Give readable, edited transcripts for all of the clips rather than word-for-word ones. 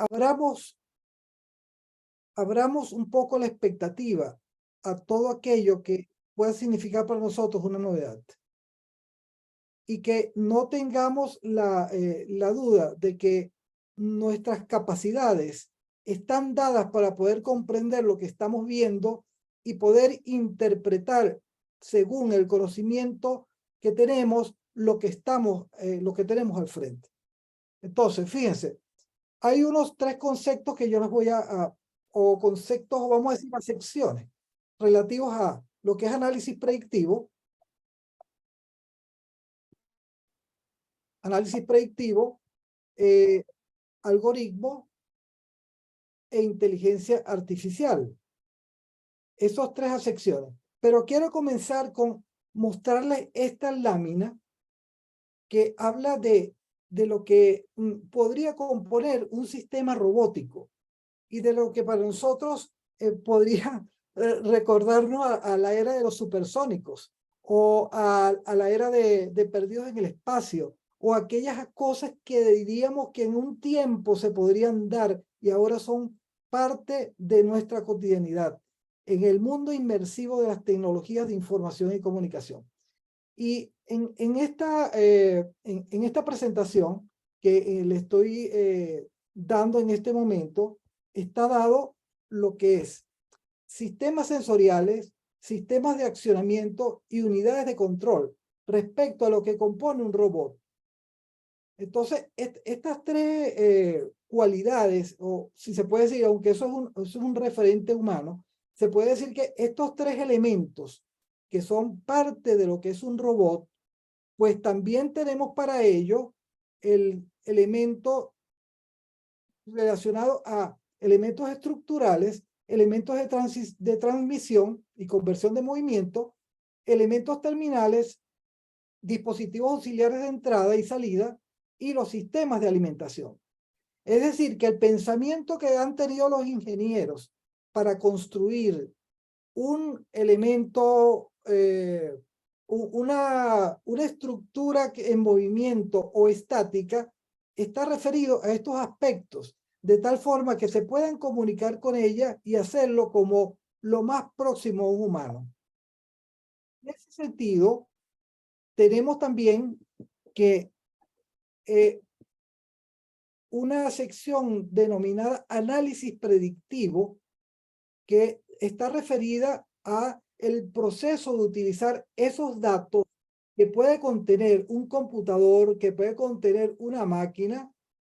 abramos, abramos un poco la expectativa a todo aquello que pueda significar para nosotros una novedad. Y que no tengamos la duda de que nuestras capacidades están dadas para poder comprender lo que estamos viendo y poder interpretar según el conocimiento que tenemos lo que tenemos al frente. Entonces, fíjense, hay unos 3 conceptos que yo les voy o conceptos, vamos a decir, a secciones relativos a lo que es análisis predictivo, eh, algoritmo e inteligencia artificial. Esos 3 secciones. Pero quiero comenzar con mostrarles esta lámina que habla de lo que podría componer un sistema robótico y de lo que para nosotros podría recordarnos a la era de los supersónicos o a la era de perdidos en el espacio o aquellas cosas que diríamos que en un tiempo se podrían dar y ahora son parte de nuestra cotidianidad en el mundo inmersivo de las tecnologías de información y comunicación. Y en esta presentación que le estoy dando en este momento, está dado lo que es sistemas sensoriales, sistemas de accionamiento y unidades de control respecto a lo que compone un robot. Entonces, estas 3 cualidades, o si se puede decir, aunque eso es un referente humano, se puede decir que estos 3 elementos que son parte de lo que es un robot, pues también tenemos para ello el elemento relacionado a elementos estructurales, elementos de transmisión y conversión de movimiento, elementos terminales, dispositivos auxiliares de entrada y salida y los sistemas de alimentación. Es decir, que el pensamiento que han tenido los ingenieros para construir un elemento, una estructura en movimiento o estática, está referido a estos aspectos, de tal forma que se puedan comunicar con ella y hacerlo como lo más próximo a un humano. En ese sentido, tenemos también que una sección denominada análisis predictivo, que está referida a el proceso de utilizar esos datos que puede contener un computador, que puede contener una máquina,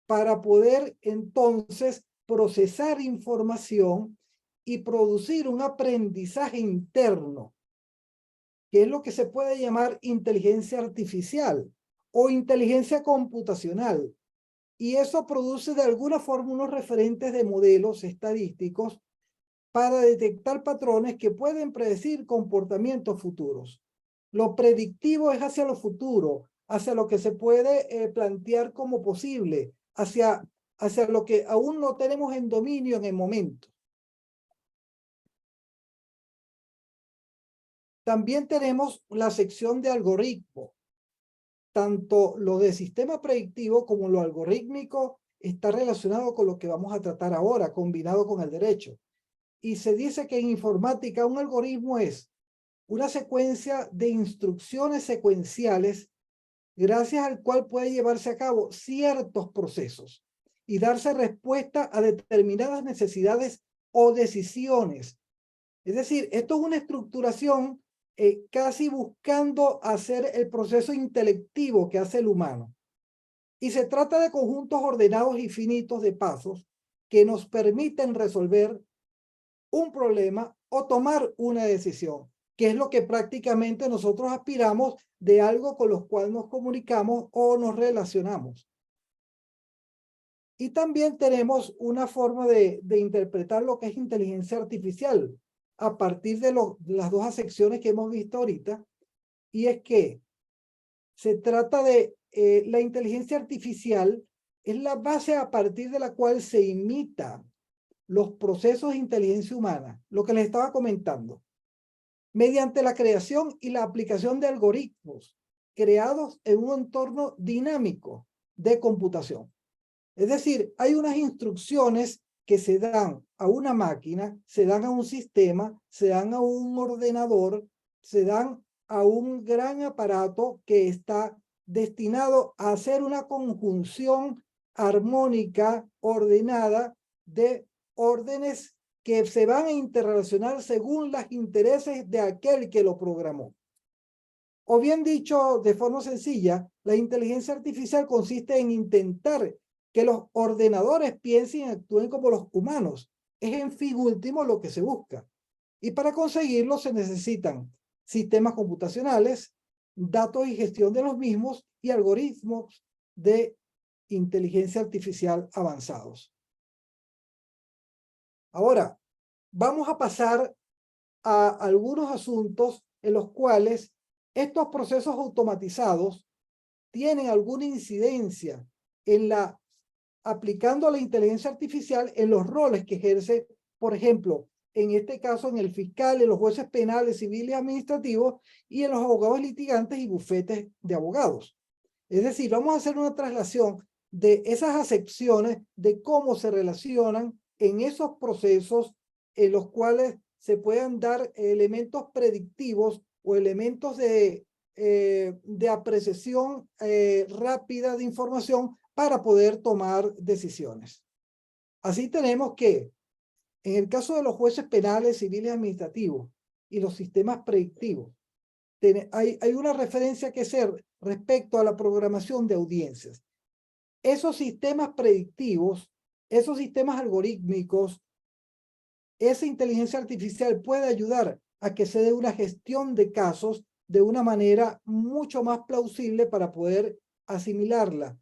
para poder entonces procesar información y producir un aprendizaje interno, que es lo que se puede llamar inteligencia artificial o inteligencia computacional. Y eso produce de alguna forma unos referentes de modelos estadísticos para detectar patrones que pueden predecir comportamientos futuros. Lo predictivo es hacia lo futuro, hacia lo que se puede plantear como posible, hacia lo que aún no tenemos en dominio en el momento. También tenemos la sección de algoritmo. Tanto lo de sistema predictivo como lo algorítmico está relacionado con lo que vamos a tratar ahora, combinado con el derecho. Y se dice que en informática un algoritmo es una secuencia de instrucciones secuenciales gracias al cual puede llevarse a cabo ciertos procesos y darse respuesta a determinadas necesidades o decisiones. Es decir, esto es una estructuración casi buscando hacer el proceso intelectivo que hace el humano. Y se trata de conjuntos ordenados y finitos de pasos que nos permiten resolver un problema o tomar una decisión, que es lo que prácticamente nosotros aspiramos de algo con los cuales nos comunicamos o nos relacionamos. Y también tenemos una forma de interpretar lo que es inteligencia artificial a partir de las 2 acepciones que hemos visto ahorita, y es que se trata de la inteligencia artificial es la base a partir de la cual se imita los procesos de inteligencia humana, lo que les estaba comentando, mediante la creación y la aplicación de algoritmos creados en un entorno dinámico de computación. Es decir, hay unas instrucciones que se dan a una máquina, se dan a un sistema, se dan a un ordenador, se dan a un gran aparato que está destinado a hacer una conjunción armónica, ordenada, de órdenes que se van a interrelacionar según los intereses de aquel que lo programó. O bien dicho de forma sencilla, la inteligencia artificial consiste en intentar que los ordenadores piensen y actúen como los humanos. Es en fin último lo que se busca. Y para conseguirlo se necesitan sistemas computacionales, datos y gestión de los mismos y algoritmos de inteligencia artificial avanzados. Ahora, vamos a pasar a algunos asuntos en los cuales estos procesos automatizados tienen alguna incidencia en aplicando la inteligencia artificial en los roles que ejerce, por ejemplo, en este caso en el fiscal, en los jueces penales, civiles y administrativos y en los abogados litigantes y bufetes de abogados. Es decir, vamos a hacer una traslación de esas acepciones de cómo se relacionan en esos procesos en los cuales se puedan dar elementos predictivos o elementos de apreciación rápida de información para poder tomar decisiones. Así tenemos que, en el caso de los jueces penales, civiles y administrativos y los sistemas predictivos, hay una referencia que hacer respecto a la programación de audiencias. Esos sistemas predictivos, esos sistemas algorítmicos, esa inteligencia artificial puede ayudar a que se dé una gestión de casos de una manera mucho más plausible para poder asimilarla.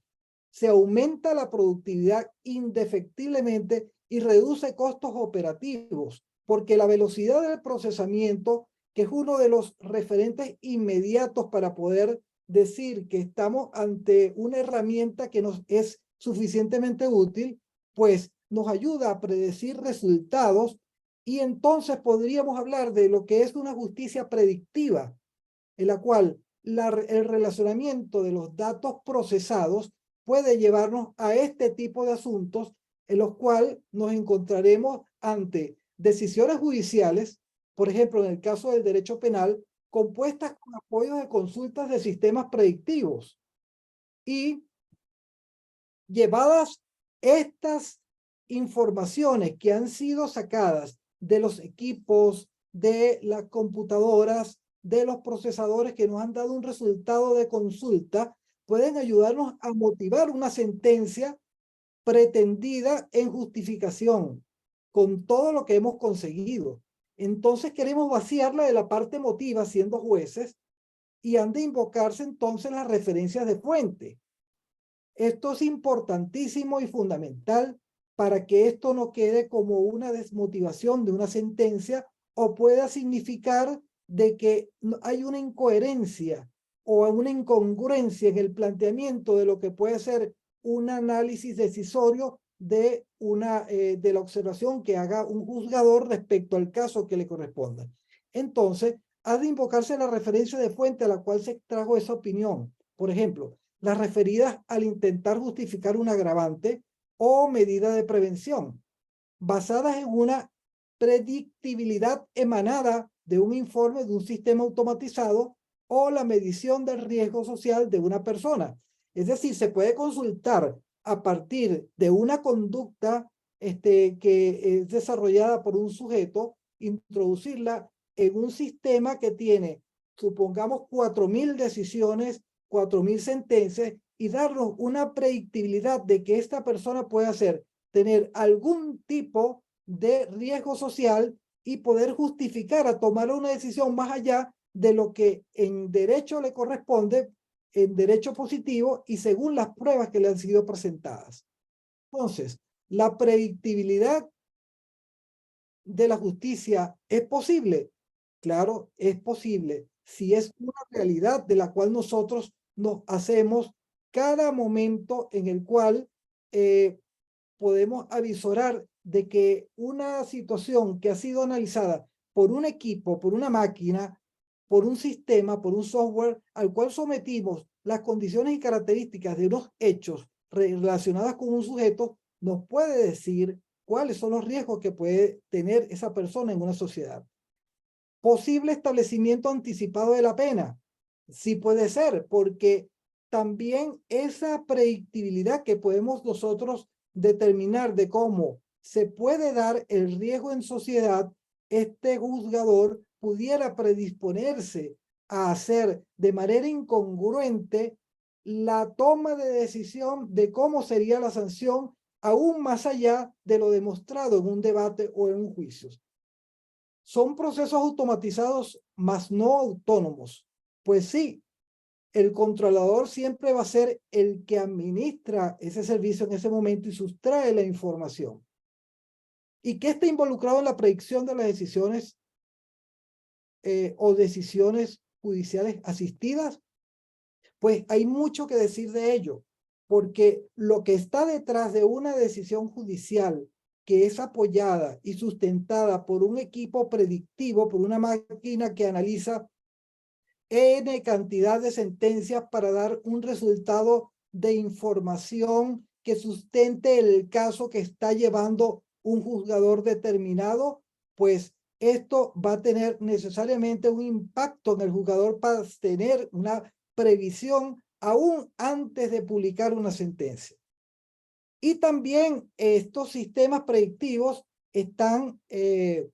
Se aumenta la productividad indefectiblemente y reduce costos operativos, porque la velocidad del procesamiento, que es uno de los referentes inmediatos para poder decir que estamos ante una herramienta que nos es suficientemente útil, pues nos ayuda a predecir resultados y entonces podríamos hablar de lo que es una justicia predictiva, en la cual el relacionamiento de los datos procesados puede llevarnos a este tipo de asuntos en los cuales nos encontraremos ante decisiones judiciales, por ejemplo, en el caso del derecho penal, compuestas con apoyo de consultas de sistemas predictivos y llevadas estas informaciones que han sido sacadas de los equipos, de las computadoras, de los procesadores que nos han dado un resultado de consulta, pueden ayudarnos a motivar una sentencia pretendida en justificación con todo lo que hemos conseguido. Entonces queremos vaciarla de la parte emotiva siendo jueces y han de invocarse entonces las referencias de fuente. Esto es importantísimo y fundamental para que esto no quede como una desmotivación de una sentencia o pueda significar de que hay una incoherencia o una incongruencia en el planteamiento de lo que puede ser un análisis decisorio de la observación que haga un juzgador respecto al caso que le corresponda. Entonces, ha de invocarse la referencia de fuente a la cual se extrajo esa opinión. Por ejemplo, las referidas al intentar justificar un agravante o medida de prevención, basadas en una predictibilidad emanada de un informe de un sistema automatizado o la medición del riesgo social de una persona. Es decir, se puede consultar a partir de una conducta que es desarrollada por un sujeto, introducirla en un sistema que tiene, supongamos, 4.000 decisiones, 4.000 sentencias y darnos una predictibilidad de que esta persona puede tener algún tipo de riesgo social y poder justificar a tomar una decisión más allá de lo que en derecho le corresponde, en derecho positivo y según las pruebas que le han sido presentadas. Entonces, la predictibilidad de la justicia es posible. Claro, es posible si es una realidad de la cual nosotros nos hacemos cada momento en el cual podemos avisorar de que una situación que ha sido analizada por un equipo, por una máquina, por un sistema, por un software al cual sometimos las condiciones y características de unos hechos relacionadas con un sujeto, nos puede decir cuáles son los riesgos que puede tener esa persona en una sociedad. Posible establecimiento anticipado de la pena. Sí puede ser, porque también esa predictibilidad que podemos nosotros determinar de cómo se puede dar el riesgo en sociedad, este juzgador pudiera predisponerse a hacer de manera incongruente la toma de decisión de cómo sería la sanción, aún más allá de lo demostrado en un debate o en un juicio. Son procesos automatizados, mas no autónomos. Pues sí, el controlador siempre va a ser el que administra ese servicio en ese momento y sustrae la información. ¿Y qué está involucrado en la predicción de las decisiones o decisiones judiciales asistidas? Pues hay mucho que decir de ello, porque lo que está detrás de una decisión judicial que es apoyada y sustentada por un equipo predictivo, por una máquina que analiza N cantidad de sentencias para dar un resultado de información que sustente el caso que está llevando un juzgador determinado, pues esto va a tener necesariamente un impacto en el juzgador para tener una previsión aún antes de publicar una sentencia. Y también estos sistemas predictivos están en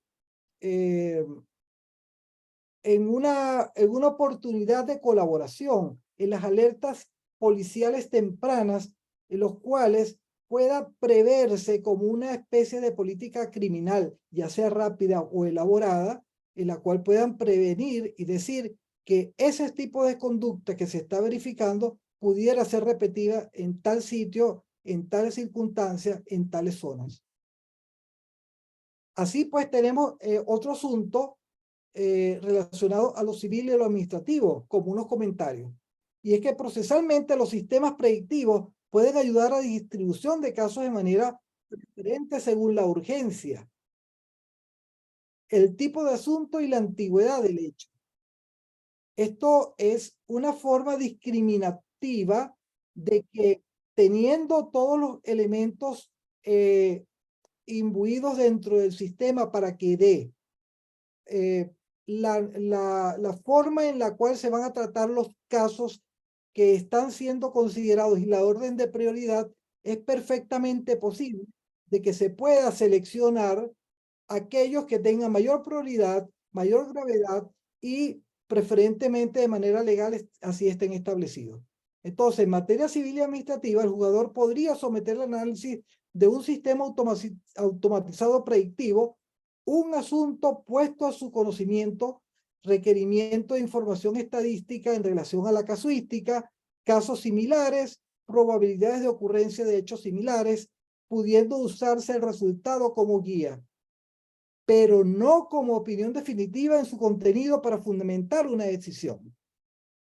una oportunidad de colaboración en las alertas policiales tempranas, en los cuales pueda preverse como una especie de política criminal, ya sea rápida o elaborada, en la cual puedan prevenir y decir que ese tipo de conducta que se está verificando pudiera ser repetida en tal sitio, en tales circunstancias, en tales zonas. Así pues tenemos otro asunto relacionado a lo civil y a lo administrativo, como unos comentarios. Y es que procesalmente los sistemas predictivos pueden ayudar a la distribución de casos de manera diferente según la urgencia, el tipo de asunto y la antigüedad del hecho. Esto es una forma discriminativa de que teniendo todos los elementos imbuidos dentro del sistema para que dé la forma en la cual se van a tratar los casos que están siendo considerados y la orden de prioridad, es perfectamente posible de que se pueda seleccionar aquellos que tengan mayor prioridad, mayor gravedad y preferentemente de manera legal así estén establecidos. Entonces, en materia civil y administrativa, el jugador podría someter el análisis de un sistema automatizado predictivo, un asunto puesto a su conocimiento, requerimiento de información estadística en relación a la casuística, casos similares, probabilidades de ocurrencia de hechos similares, pudiendo usarse el resultado como guía, pero no como opinión definitiva en su contenido para fundamentar una decisión.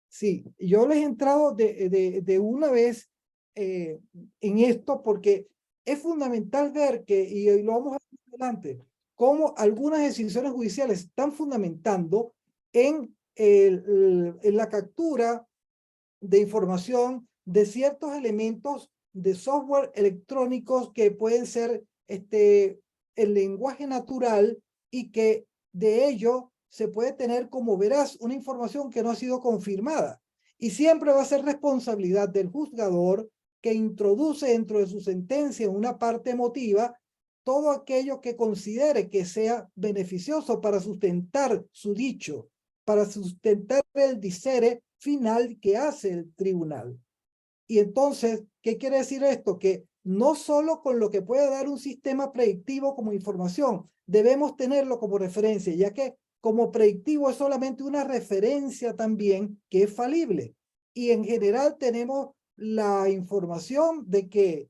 Sí, yo les he entrado de una vez en esto porque es fundamental ver que, y lo vamos a ver adelante, cómo algunas decisiones judiciales están fundamentando en la captura de información de ciertos elementos de software electrónicos que pueden ser el lenguaje natural y que de ello se puede tener como veraz una información que no ha sido confirmada. Y siempre va a ser responsabilidad del juzgador que introduce dentro de su sentencia una parte emotiva todo aquello que considere que sea beneficioso para sustentar su dicho, para sustentar el disere final que hace el tribunal. Y entonces, ¿qué quiere decir esto? Que no solo con lo que puede dar un sistema predictivo como información, debemos tenerlo como referencia, ya que como predictivo es solamente una referencia también que es falible. Y en general tenemos la información de que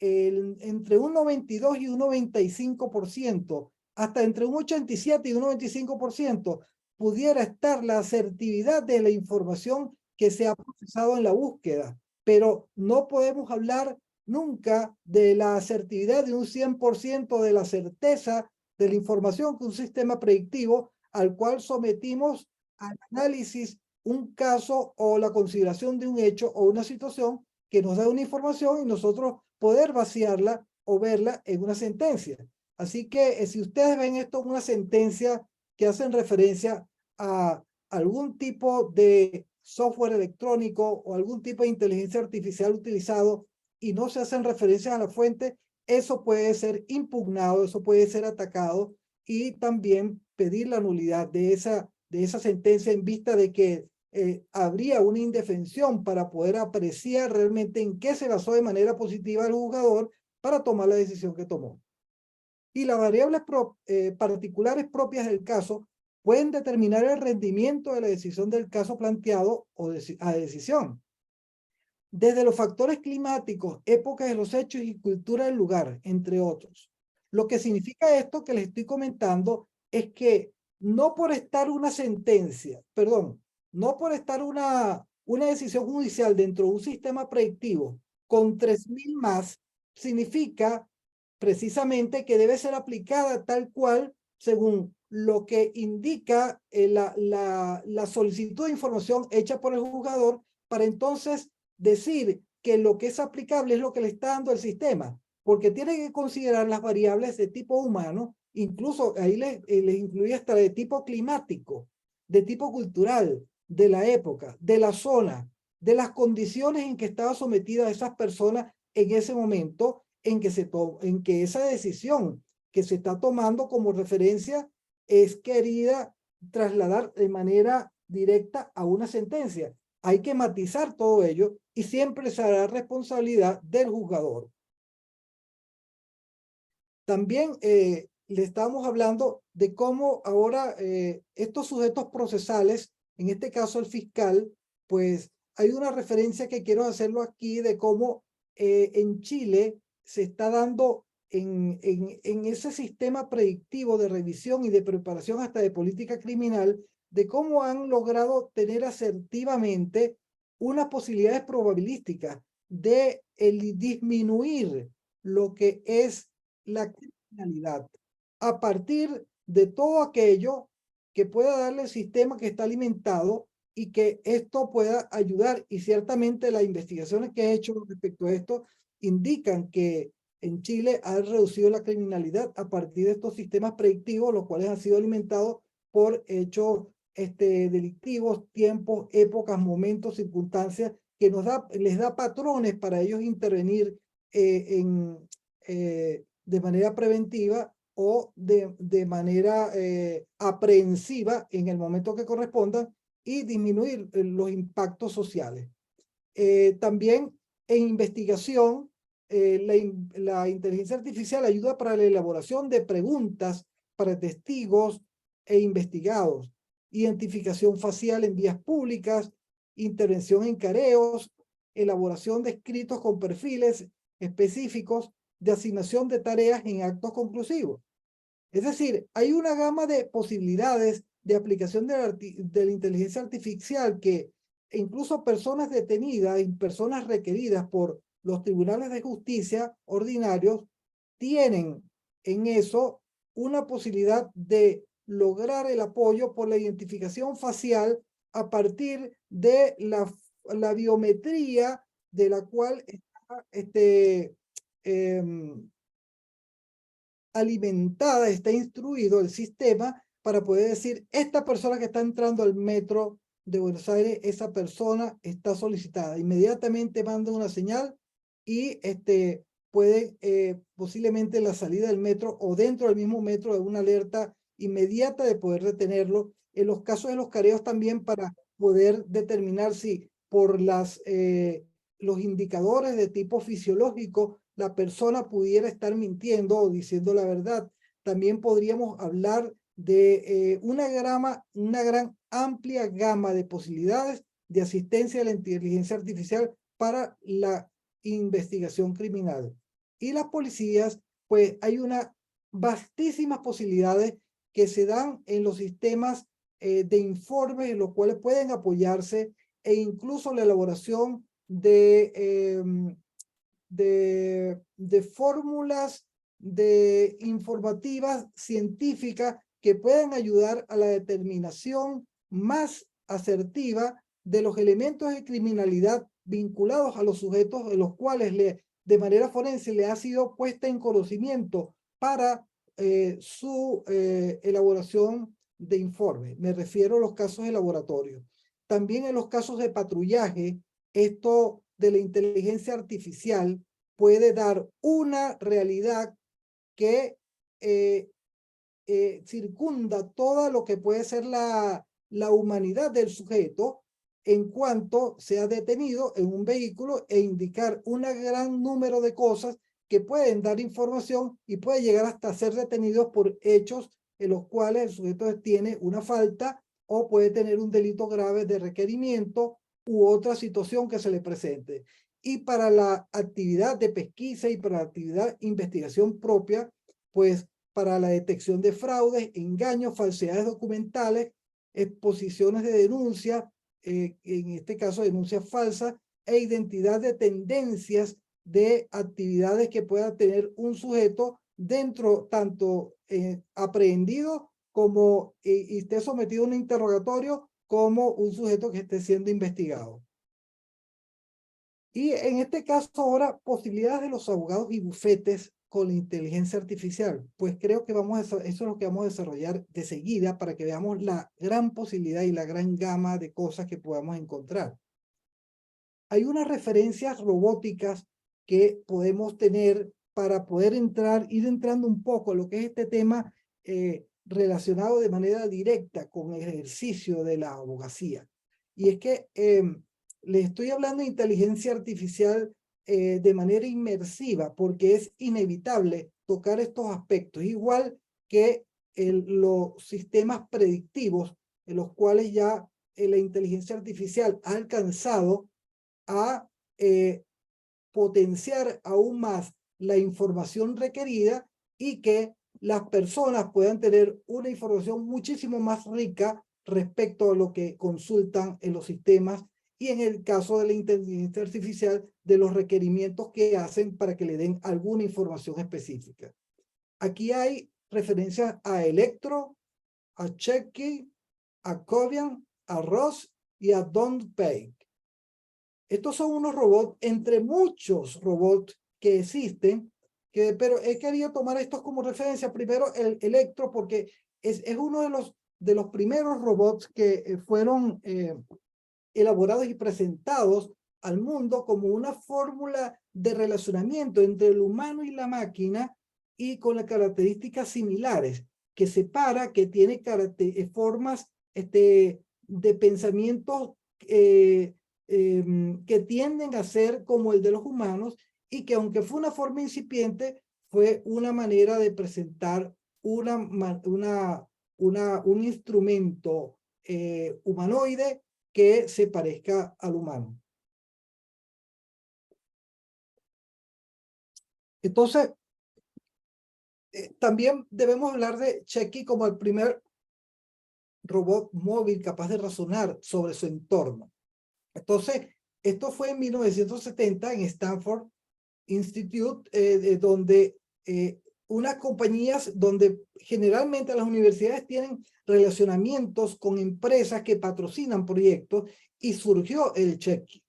entre un 92 y un 95%, hasta entre un 87 y un 95%, pudiera estar la asertividad de la información que se ha procesado en la búsqueda, pero no podemos hablar nunca de la asertividad de un 100% de la certeza de la información que un sistema predictivo al cual sometimos al análisis un caso o la consideración de un hecho o una situación que nos da una información y nosotros poder vaciarla o verla en una sentencia. Así que si ustedes ven esto en una sentencia que hacen referencia a algún tipo de software electrónico o algún tipo de inteligencia artificial utilizado y no se hacen referencias a la fuente, eso puede ser impugnado, eso puede ser atacado y también pedir la nulidad de esa sentencia en vista de que habría una indefensión para poder apreciar realmente en qué se basó de manera positiva el juzgador para tomar la decisión que tomó. Y las variables particulares propias del caso pueden determinar el rendimiento de la decisión del caso planteado o a decisión. Desde los factores climáticos, épocas de los hechos y cultura del lugar, entre otros. Lo que significa esto que les estoy comentando es que no por estar una sentencia, perdón, no por estar una decisión judicial dentro de un sistema predictivo con 3000 más, significa precisamente que debe ser aplicada tal cual según lo que indica la solicitud de información hecha por el juzgador para entonces decir que lo que es aplicable es lo que le está dando el sistema, porque tiene que considerar las variables de tipo humano, incluso ahí les incluye hasta de tipo climático, de tipo cultural, de la época, de la zona, de las condiciones en que estaba sometida esas personas en ese momento en que esa decisión que se está tomando como referencia es querida trasladar de manera directa a una sentencia. Hay que matizar todo ello y siempre será responsabilidad del juzgador. También le estamos hablando de cómo ahora estos sujetos procesales, en este caso el fiscal, pues hay una referencia que quiero hacerlo aquí de cómo en Chile se está dando en ese sistema predictivo de revisión y de preparación hasta de política criminal, de cómo han logrado tener asertivamente unas posibilidades probabilísticas de disminuir lo que es la criminalidad a partir de todo aquello que pueda darle el sistema que está alimentado y que esto pueda ayudar. Y ciertamente las investigaciones que he hecho respecto a esto indican que en Chile ha reducido la criminalidad a partir de estos sistemas predictivos, los cuales han sido alimentados por hechos delictivos, tiempos, épocas, momentos, circunstancias, que les da patrones para ellos intervenir de manera preventiva o de manera aprehensiva en el momento que corresponda y disminuir los impactos sociales. También en investigación, la inteligencia artificial ayuda para la elaboración de preguntas para testigos e investigados, identificación facial en vías públicas, intervención en careos, elaboración de escritos con perfiles específicos de asignación de tareas en actos conclusivos. Es decir, hay una gama de posibilidades de aplicación de la inteligencia artificial que incluso personas detenidas y personas requeridas por los tribunales de justicia ordinarios tienen en eso una posibilidad de lograr el apoyo por la identificación facial a partir de la biometría de la cual está alimentada, está instruido el sistema para poder decir, esta persona que está entrando al metro de Buenos Aires, esa persona está solicitada. Inmediatamente manda una señal y puede posiblemente en la salida del metro o dentro del mismo metro de una alerta inmediata de poder detenerlo. En los casos de los careos también para poder determinar si por los indicadores de tipo fisiológico la persona pudiera estar mintiendo o diciendo la verdad. También podríamos hablar de una gran amplia gama de posibilidades de asistencia a la inteligencia artificial para la investigación criminal. Y las policías, pues hay unas vastísimas posibilidades que se dan en los sistemas de informes, en los cuales pueden apoyarse e incluso la elaboración de fórmulas informativas científicas que pueden ayudar a la determinación más asertiva de los elementos de criminalidad vinculados a los sujetos de los cuales de manera forense le ha sido puesta en conocimiento para su elaboración de informe. Me refiero a los casos de laboratorio. También en los casos de patrullaje, esto de la inteligencia artificial puede dar una realidad que circunda todo lo que puede ser la humanidad del sujeto en cuanto sea detenido en un vehículo e indicar un gran número de cosas que pueden dar información y puede llegar hasta ser detenidos por hechos en los cuales el sujeto tiene una falta o puede tener un delito grave de requerimiento u otra situación que se le presente. Y para la actividad de pesquisa y para la actividad de investigación propia, pues para la detección de fraudes, engaños, falsedades documentales, exposiciones de denuncia, en este caso denuncias falsas, e identidad de tendencias de actividades que pueda tener un sujeto dentro, tanto aprehendido como y esté sometido a un interrogatorio, como un sujeto que esté siendo investigado. Y en este caso ahora, posibilidades de los abogados y bufetes con la inteligencia artificial. Pues creo que eso es lo que vamos a desarrollar de seguida para que veamos la gran posibilidad y la gran gama de cosas que podamos encontrar. Hay unas referencias robóticas que podemos tener para poder ir entrando un poco a lo que es este tema relacionado de manera directa con el ejercicio de la abogacía. Y es que le estoy hablando de inteligencia artificial de manera inmersiva porque es inevitable tocar estos aspectos, igual que los sistemas predictivos en los cuales ya la inteligencia artificial ha alcanzado a potenciar aún más la información requerida y que las personas puedan tener una información muchísimo más rica respecto a lo que consultan en los sistemas y en el caso de la inteligencia artificial de los requerimientos que hacen para que le den alguna información específica. Aquí hay referencias a Electro, a Checky, a Cobian, a Ross y a Don't Pay. Estos son unos robots, entre muchos robots que existen, pero he querido tomar estos como referencia. Primero el Electro, porque es uno de los primeros robots que fueron elaborados y presentados al mundo como una fórmula de relacionamiento entre el humano y la máquina y con las características similares, que separa, que tiene formas de pensamiento que tienden a ser como el de los humanos y que aunque fue una forma incipiente, fue una manera de presentar un instrumento humanoide que se parezca al humano. Entonces, también debemos hablar de Checky como el primer robot móvil capaz de razonar sobre su entorno. Entonces, esto fue en 1970 en Stanford Institute, donde unas compañías donde generalmente las universidades tienen relacionamientos con empresas que patrocinan proyectos y surgió el Checky.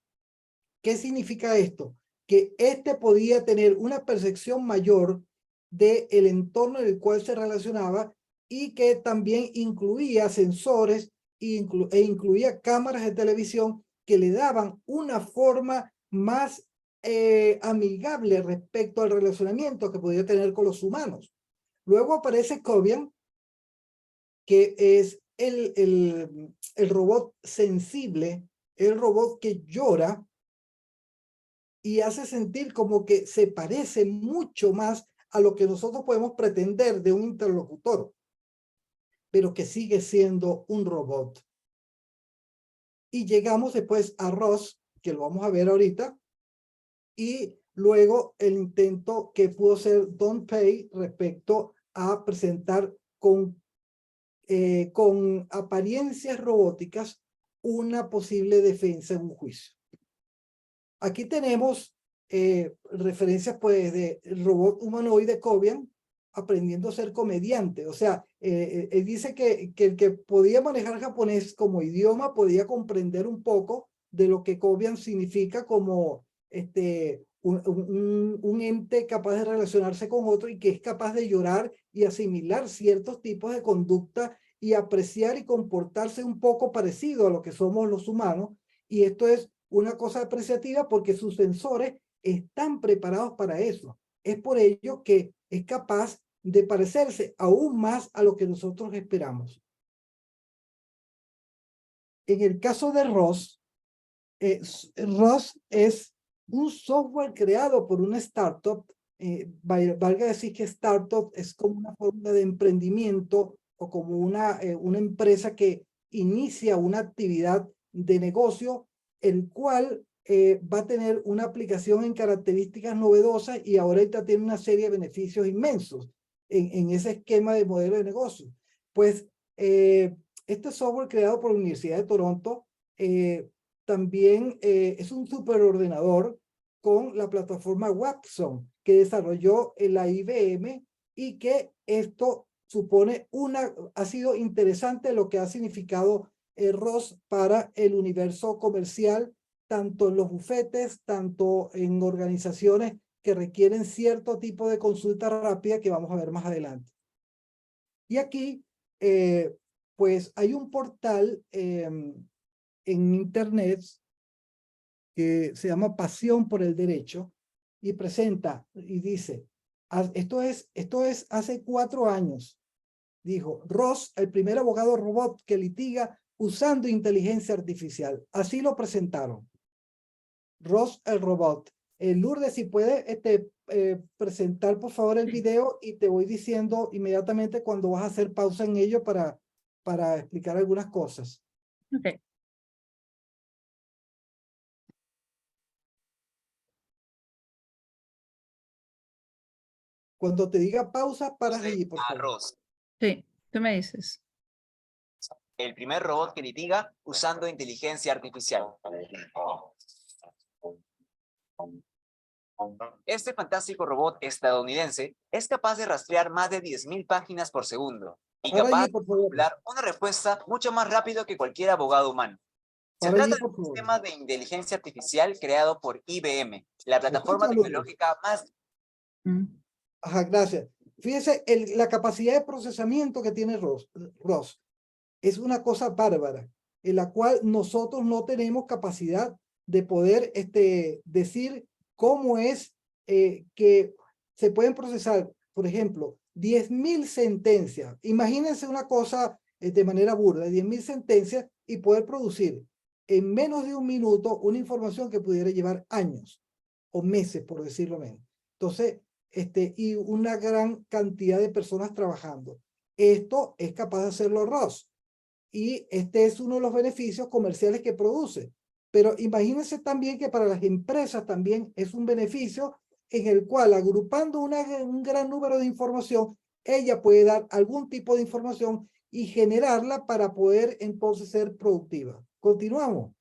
¿Qué significa esto? Que podía tener una percepción mayor del entorno en el cual se relacionaba y que también incluía sensores e incluía cámaras de televisión que le daban una forma más amigable respecto al relacionamiento que podía tener con los humanos. Luego aparece Cobian, que es el robot sensible, el robot que llora y hace sentir como que se parece mucho más a lo que nosotros podemos pretender de un interlocutor, pero que sigue siendo un robot. Y llegamos después a Ross, que lo vamos a ver ahorita, y luego el intento que pudo ser Don't Pay respecto a presentar con apariencias robóticas una posible defensa en un juicio. Aquí tenemos referencias pues de robot humanoide Cobian aprendiendo a ser comediante. O sea, él dice que el que podía manejar japonés como idioma podía comprender un poco de lo que Cobian significa como un ente capaz de relacionarse con otro y que es capaz de llorar y asimilar ciertos tipos de conducta y apreciar y comportarse un poco parecido a lo que somos los humanos. Y esto es una cosa apreciativa porque sus sensores están preparados para eso. Es por ello que es capaz de parecerse aún más a lo que nosotros esperamos. En el caso de ROS, ROS es un software creado por una startup. Valga decir que startup es como una forma de emprendimiento o como una empresa que inicia una actividad de negocio, el cual va a tener una aplicación en características novedosas y ahorita tiene una serie de beneficios inmensos en ese esquema de modelo de negocio. Pues este software creado por la Universidad de Toronto también es un superordenador con la plataforma Watson que desarrolló la IBM y que esto supone ha sido interesante lo que ha significado ROS para el universo comercial, tanto en los bufetes, tanto en organizaciones que requieren cierto tipo de consulta rápida que vamos a ver más adelante. Y aquí, pues hay un portal en internet que se llama Pasión por el Derecho y presenta y dice, esto es hace 4 años, dijo, ROS, el primer abogado robot que litiga usando inteligencia artificial. Así lo presentaron. ROS, el robot. Lourdes, si puede presentar por favor el video y te voy diciendo inmediatamente cuando vas a hacer pausa en ello para explicar algunas cosas. Okay. Cuando te diga pausa, paras allí, por favor. ROS, Sí, tú me dices. el primer robot que litiga usando inteligencia artificial. Este fantástico robot estadounidense es capaz de rastrear más de 10.000 páginas por segundo y Para capaz allí, de por favor. formular una respuesta mucho más rápido que cualquier abogado humano. Se Para allí, trata de por un favor. sistema de inteligencia artificial creado por IBM, la plataforma Escucha, Lourdes. tecnológica más... Ajá, gracias. Fíjese, la capacidad de procesamiento que tiene ROS es una cosa bárbara, en la cual nosotros no tenemos capacidad de poder decir cómo es que se pueden procesar, por ejemplo, 10.000 sentencias. Imagínense una cosa de manera burda, 10.000 sentencias y poder producir en menos de un minuto una información que pudiera llevar años o meses, por decirlo menos. Entonces, y una gran cantidad de personas trabajando. Esto es capaz de hacerlo ROS. Y este es uno de los beneficios comerciales que produce. Pero imagínense también que para las empresas también es un beneficio en el cual agrupando un gran número de información, ella puede dar algún tipo de información y generarla para poder entonces ser productiva. Continuamos.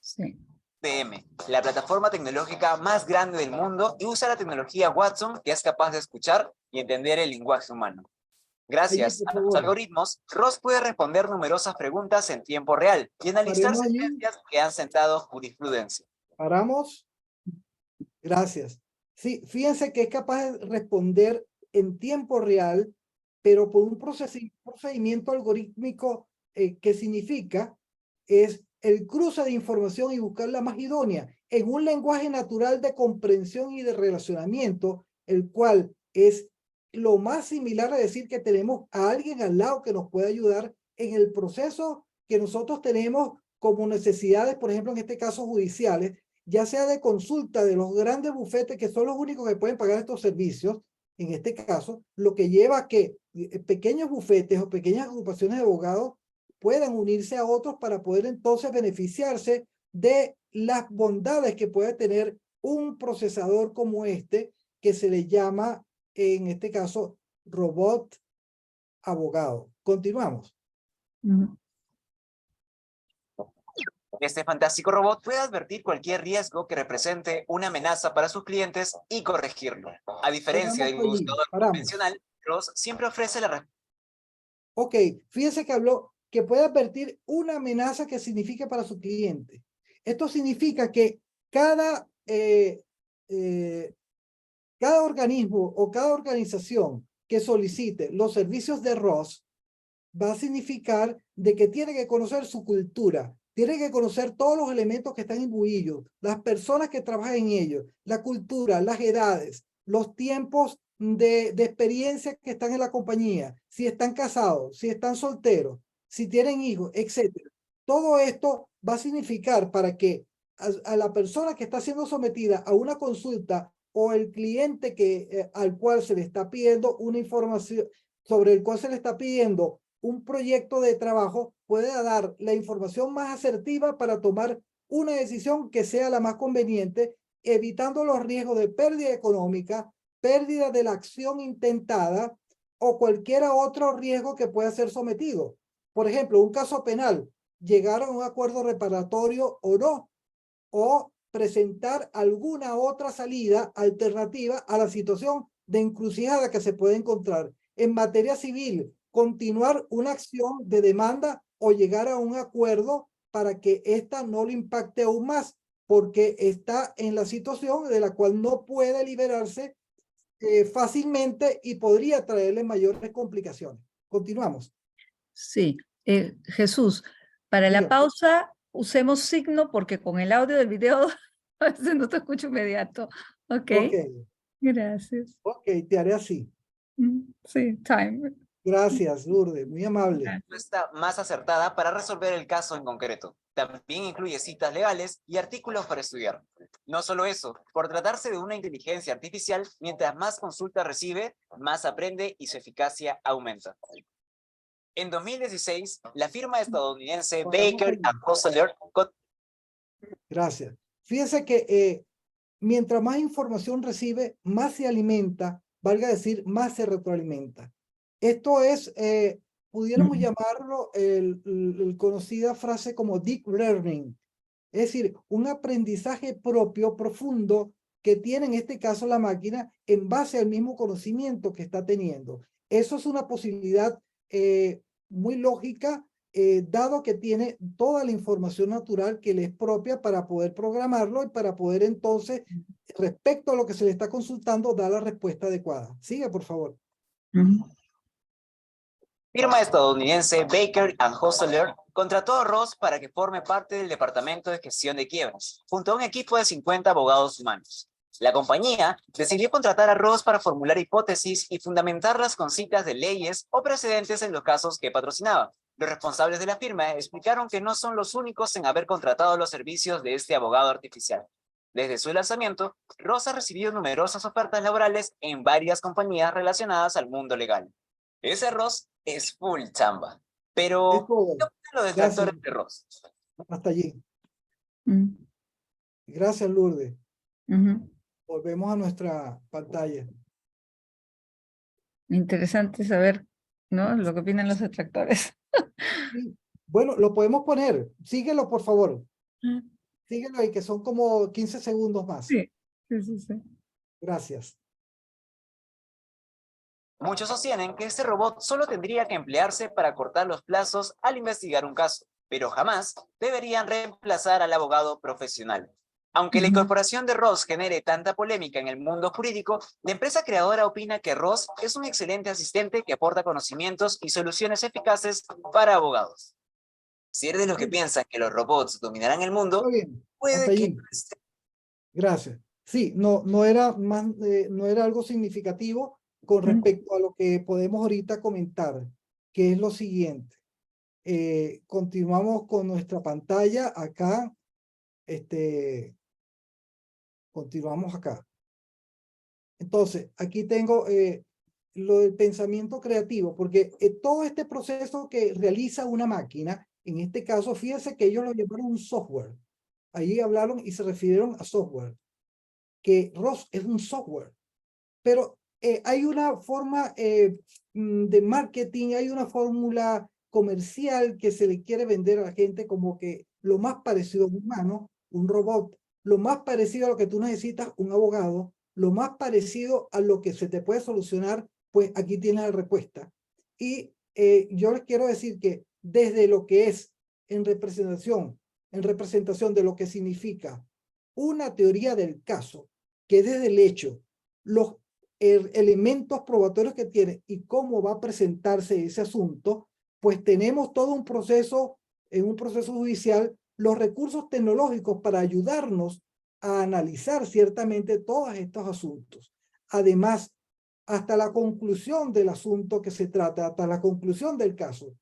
Sí. IBM, la plataforma tecnológica más grande del mundo, y usa la tecnología Watson, que es capaz de escuchar y entender el lenguaje humano. Gracias a los algoritmos, ROS puede responder numerosas preguntas en tiempo real y analizar sentencias que han sentado jurisprudencia. Paramos. Gracias. Sí, fíjense que es capaz de responder en tiempo real, pero por un procedimiento algorítmico que significa es el cruce de información y buscar la más idónea en un lenguaje natural de comprensión y de relacionamiento, el cual es lo más similar a decir que tenemos a alguien al lado que nos puede ayudar en el proceso que nosotros tenemos como necesidades, por ejemplo, en este caso judiciales, ya sea de consulta de los grandes bufetes que son los únicos que pueden pagar estos servicios, en este caso, lo que lleva a que pequeños bufetes o pequeñas agrupaciones de abogados puedan unirse a otros para poder entonces beneficiarse de las bondades que puede tener un procesador como este, que se le llama, en este caso, robot abogado. Continuamos. Este fantástico robot puede advertir cualquier riesgo que represente una amenaza para sus clientes y corregirlo. A diferencia del buscador convencional, ROS siempre ofrece la respuesta. Ok, fíjense que habló que puede advertir una amenaza que signifique para su cliente. Esto significa que cada organismo o cada organización que solicite los servicios de ROS va a significar de que tiene que conocer su cultura, tiene que conocer todos los elementos que están imbuidos, las personas que trabajan en ellos, la cultura, las edades, los tiempos de experiencia que están en la compañía, si están casados, si están solteros, si tienen hijos, etc. Todo esto va a significar para que a la persona que está siendo sometida a una consulta o el cliente al cual se le está pidiendo una información, sobre el cual se le está pidiendo un proyecto de trabajo, pueda dar la información más asertiva para tomar una decisión que sea la más conveniente, evitando los riesgos de pérdida económica, pérdida de la acción intentada o cualquier otro riesgo que pueda ser sometido. Por ejemplo, un caso penal, llegar a un acuerdo reparatorio o no, o presentar alguna otra salida alternativa a la situación de encrucijada que se puede encontrar. En materia civil, continuar una acción de demanda o llegar a un acuerdo para que ésta no lo impacte aún más, porque está en la situación de la cual no puede liberarse fácilmente y podría traerle mayores complicaciones. Continuamos. Sí. Jesús, para la Dígame. pausa usemos signo porque con el audio del video a veces no te escucho inmediato. Ok. Ok, Gracias. ok, te haré así. Sí, time. Gracias, Lourdes, muy amable. Respuesta más acertada para resolver el caso en concreto. También incluye citas legales y artículos para estudiar. No solo eso, por tratarse de una inteligencia artificial, mientras más consultas recibe, más aprende y su eficacia aumenta. En 2016, la firma estadounidense Baker & Hostetler. Gracias. Fíjense que mientras más información recibe, más se alimenta, valga decir, más se retroalimenta. Esto es, pudiéramos llamarlo el conocida frase como deep learning, es decir, un aprendizaje propio, profundo, que tiene en este caso la máquina en base al mismo conocimiento que está teniendo. Eso es una posibilidad muy lógica, dado que tiene toda la información natural que le es propia para poder programarlo y para poder entonces, respecto a lo que se le está consultando, dar la respuesta adecuada. Sigue, por favor. Firma estadounidense Baker & Hostetler contrató a Ross para que forme parte del Departamento de Gestión de Quiebras, junto a un equipo de 50 abogados humanos. La compañía decidió contratar a Ross para formular hipótesis y fundamentarlas con citas de leyes o precedentes en los casos que patrocinaba. Los responsables de la firma explicaron que no son los únicos en haber contratado los servicios de este abogado artificial. Desde su lanzamiento, Ross ha recibido numerosas ofertas laborales en varias compañías relacionadas al mundo legal. Ese Ross es full chamba. Pero, Es todo. ¿qué opinan los detractores de Ross? Hasta allí. Gracias, Lourdes. Volvemos a nuestra pantalla. Interesante saber, ¿no? Lo que opinan los detractores. Sí. Bueno, lo podemos poner. Síguelo, por favor. Síguelo ahí, que son como 15 segundos más. Sí, sí. Gracias. Muchos sostienen que este robot solo tendría que emplearse para cortar los plazos al investigar un caso, pero jamás deberían reemplazar al abogado profesional. Aunque la incorporación de Ross genere tanta polémica en el mundo jurídico, la empresa creadora opina que Ross es un excelente asistente que aporta conocimientos y soluciones eficaces para abogados. Si eres de los que piensan que los robots dominarán el mundo, Está bien. puede Hasta que allí. Gracias. Sí, no era más, no era algo significativo con respecto a lo que podemos ahorita comentar, que es lo siguiente. Continuamos con nuestra pantalla acá. Continuamos acá. Entonces, aquí tengo lo del pensamiento creativo, porque todo este proceso que realiza una máquina, en este caso, fíjense que ellos lo llamaron un software. Ahí hablaron y se refirieron a software, que ROS es un software. Pero hay una forma de marketing, hay una fórmula comercial que se le quiere vender a la gente como que lo más parecido a un humano, un robot, lo más parecido a lo que tú necesitas, un abogado, lo más parecido a lo que se te puede solucionar, pues aquí tienes la respuesta. Y yo les quiero decir que desde lo que es en representación de lo que significa una teoría del caso, que desde el hecho, los elementos probatorios que tiene y cómo va a presentarse ese asunto, pues tenemos todo un proceso, en un proceso judicial, los recursos tecnológicos para ayudarnos a analizar ciertamente todos estos asuntos. Además, hasta la conclusión del asunto que se trata, hasta la conclusión del caso.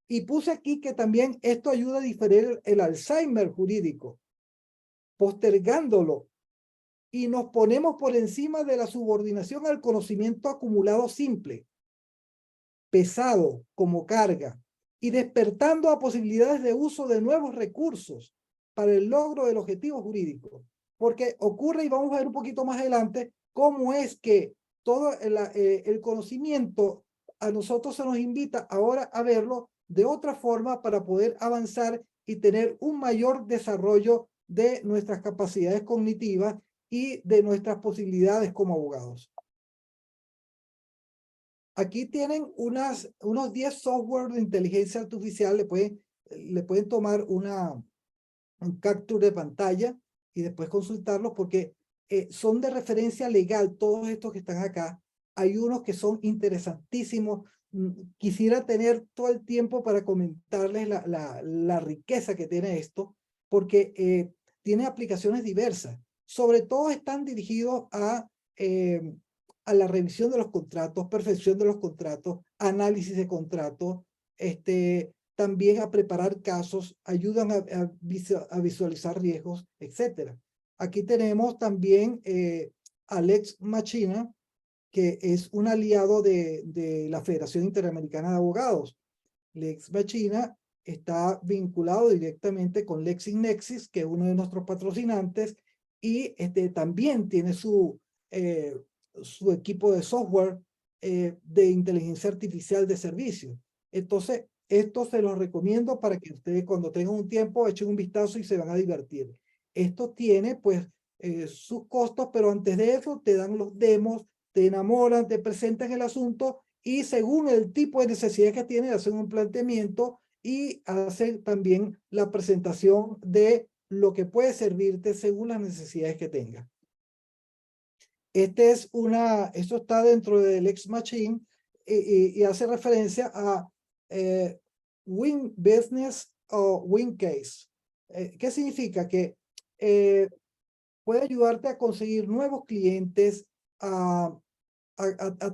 Y puse aquí que también esto ayuda a diferir el Alzheimer jurídico, postergándolo, y nos ponemos por encima de la subordinación al conocimiento acumulado simple, pesado como carga, y despertando a posibilidades de uso de nuevos recursos para el logro del objetivo jurídico. Porque ocurre, y vamos a ver un poquito más adelante, cómo es que todo el conocimiento a nosotros se nos invita ahora a verlo de otra forma para poder avanzar y tener un mayor desarrollo de nuestras capacidades cognitivas y de nuestras posibilidades como abogados. Aquí tienen unos 10 software de inteligencia artificial, le pueden tomar un capture de pantalla y después consultarlos porque son de referencia legal, todos estos que están acá. Hay unos que son interesantísimos. Quisiera tener todo el tiempo para comentarles la riqueza que tiene esto, porque tiene aplicaciones diversas. Sobre todo están dirigidos a la revisión de los contratos, perfección de los contratos, análisis de contratos, también a preparar casos, ayudan a visualizar riesgos, etc. Aquí tenemos también a Lex Machina, que es un aliado de la Federación Interamericana de Abogados. Lex Machina está vinculado directamente con LexisNexis, que es uno de nuestros patrocinantes, y también tiene su equipo de software de inteligencia artificial de servicio. Entonces, esto se los recomiendo para que ustedes cuando tengan un tiempo echen un vistazo y se van a divertir. Esto tiene pues sus costos, pero antes de eso te dan los demos, te enamoran, te presentan el asunto y según el tipo de necesidad que tienen, hacen un planteamiento y hacen también la presentación de lo que puede servirte según las necesidades que tengas. Esto está dentro del Lex Machine y hace referencia a Win Business o Win Case. ¿Qué significa? Que puede ayudarte a conseguir nuevos clientes, a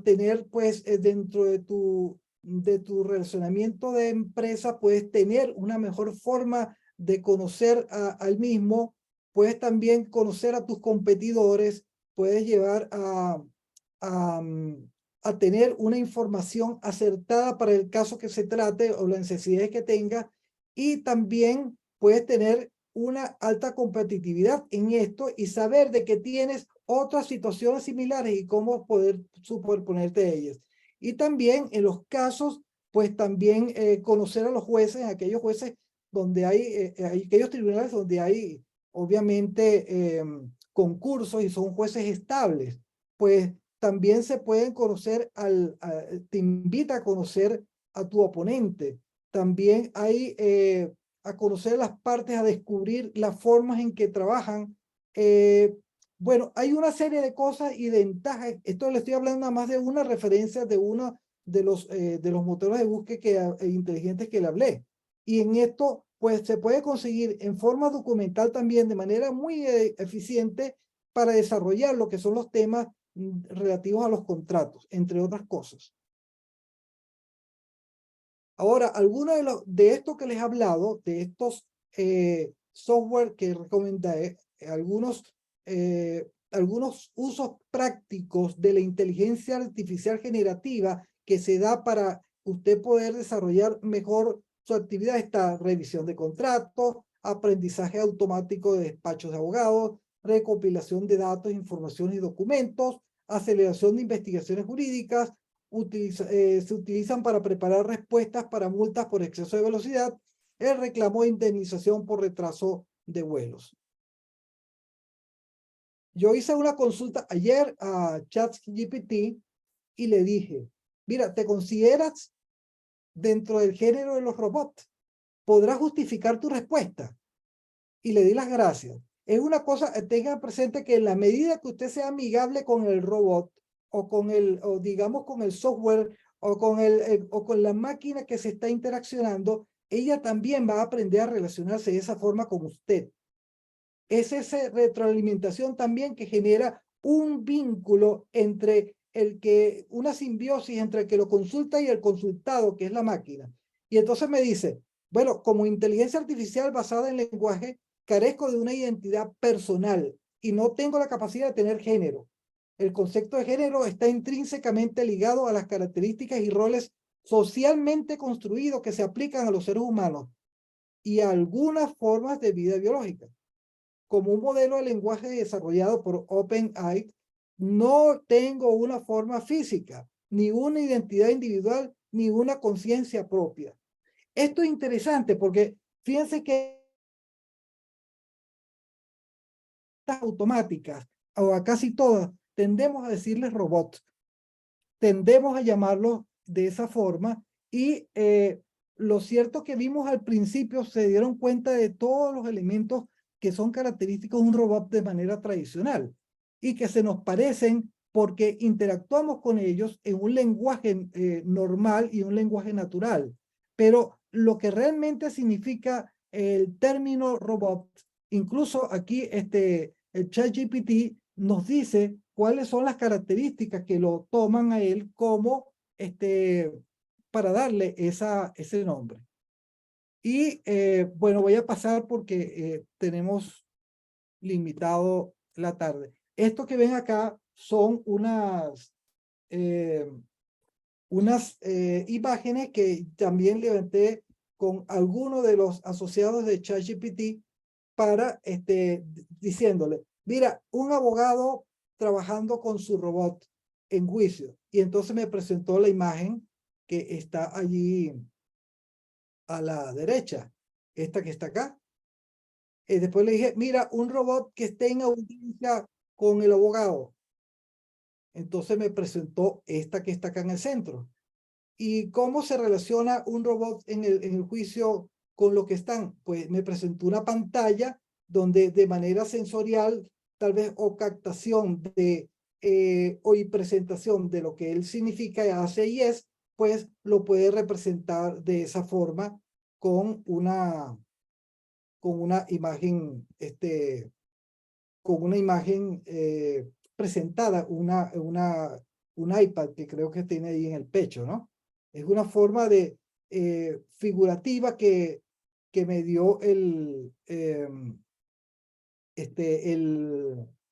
tener pues dentro de tu relacionamiento de empresa, puedes tener una mejor forma de conocer al mismo, puedes también conocer a tus competidores, puedes llevar a tener una información acertada para el caso que se trate o las necesidades que tenga, y también puedes tener una alta competitividad en esto y saber de que tienes otras situaciones similares y cómo poder superponerte a ellas. Y también en los casos, pues también conocer a los jueces, aquellos jueces donde hay aquellos tribunales donde hay obviamente concursos y son jueces estables, pues también se pueden conocer, te invita a conocer a tu oponente. También hay a conocer las partes, a descubrir las formas en que trabajan. Bueno, hay una serie de cosas y ventajas. Esto le estoy hablando nada más de una referencia de uno de los motores de búsqueda inteligentes que le hablé. Y en esto, pues se puede conseguir en forma documental también de manera muy eficiente para desarrollar lo que son los temas relativos a los contratos, entre otras cosas. Ahora, algunos de esto que les he hablado, de estos software que recomendé, algunos usos prácticos de la inteligencia artificial generativa que se da para usted poder desarrollar mejor su actividad, está revisión de contratos, aprendizaje automático de despachos de abogados, recopilación de datos, información y documentos, aceleración de investigaciones jurídicas, se utilizan para preparar respuestas para multas por exceso de velocidad, el reclamo de indemnización por retraso de vuelos. Yo hice una consulta ayer a ChatGPT y le dije, mira, ¿te consideras dentro del género de los robots. ¿Podrás justificar tu respuesta? Y le di las gracias. Es una cosa, tengan presente que en la medida que usted sea amigable con el robot o con o digamos con el software o o con la máquina que se está interaccionando, ella también va a aprender a relacionarse de esa forma con usted. Es esa retroalimentación también que genera un vínculo entre una simbiosis entre el que lo consulta y el consultado, que es la máquina. Y entonces me dice, bueno, como inteligencia artificial basada en lenguaje, carezco de una identidad personal y no tengo la capacidad de tener género. El concepto de género está intrínsecamente ligado a las características y roles socialmente construidos que se aplican a los seres humanos y a algunas formas de vida biológica. Como un modelo de lenguaje desarrollado por OpenAI, no tengo una forma física, ni una identidad individual, ni una conciencia propia. Esto es interesante porque fíjense que estas automáticas, o a casi todas, tendemos a decirles robots, tendemos a llamarlos de esa forma y lo cierto que vimos al principio se dieron cuenta de todos los elementos que son característicos de un robot de manera tradicional y que se nos parecen porque interactuamos con ellos en un lenguaje normal y un lenguaje natural. Pero lo que realmente significa el término robot, incluso aquí el ChatGPT nos dice cuáles son las características que lo toman a él como para darle ese nombre. Y bueno, voy a pasar porque tenemos limitado la tarde. Esto que ven acá son unas imágenes que también levanté con algunos de los asociados de ChatGPT para diciéndole, mira, un abogado trabajando con su robot en juicio. Y entonces me presentó la imagen que está allí a la derecha, esta que está acá. Y después le dije, mira, un robot que esté en audiencia con el abogado. Entonces me presentó esta que está acá en el centro. ¿Y cómo se relaciona un robot en el juicio con lo que están? Pues me presentó una pantalla donde de manera sensorial, tal vez, o captación o y presentación de lo que él significa, hace y es, pues lo puede representar de esa forma con una imagen, presentada, un iPad que creo que tiene ahí en el pecho, ¿no? Es una forma de figurativa que me dio el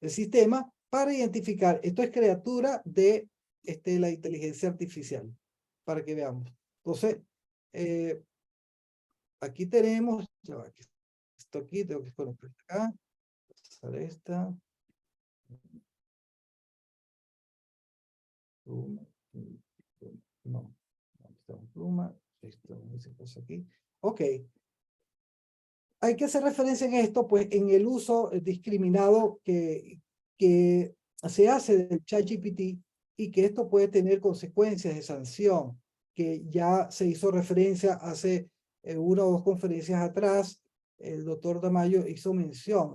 sistema para identificar. Esto es criatura de la inteligencia artificial, para que veamos. Entonces, aquí tenemos, ya va, esto aquí, tengo que conectar acá, pasar esta. No, pluma, esto aquí. Ok. Hay que hacer referencia en esto, pues, en el uso discriminado que se hace del ChatGPT y que esto puede tener consecuencias de sanción, que ya se hizo referencia hace una o dos conferencias atrás. El doctor Tamayo hizo mención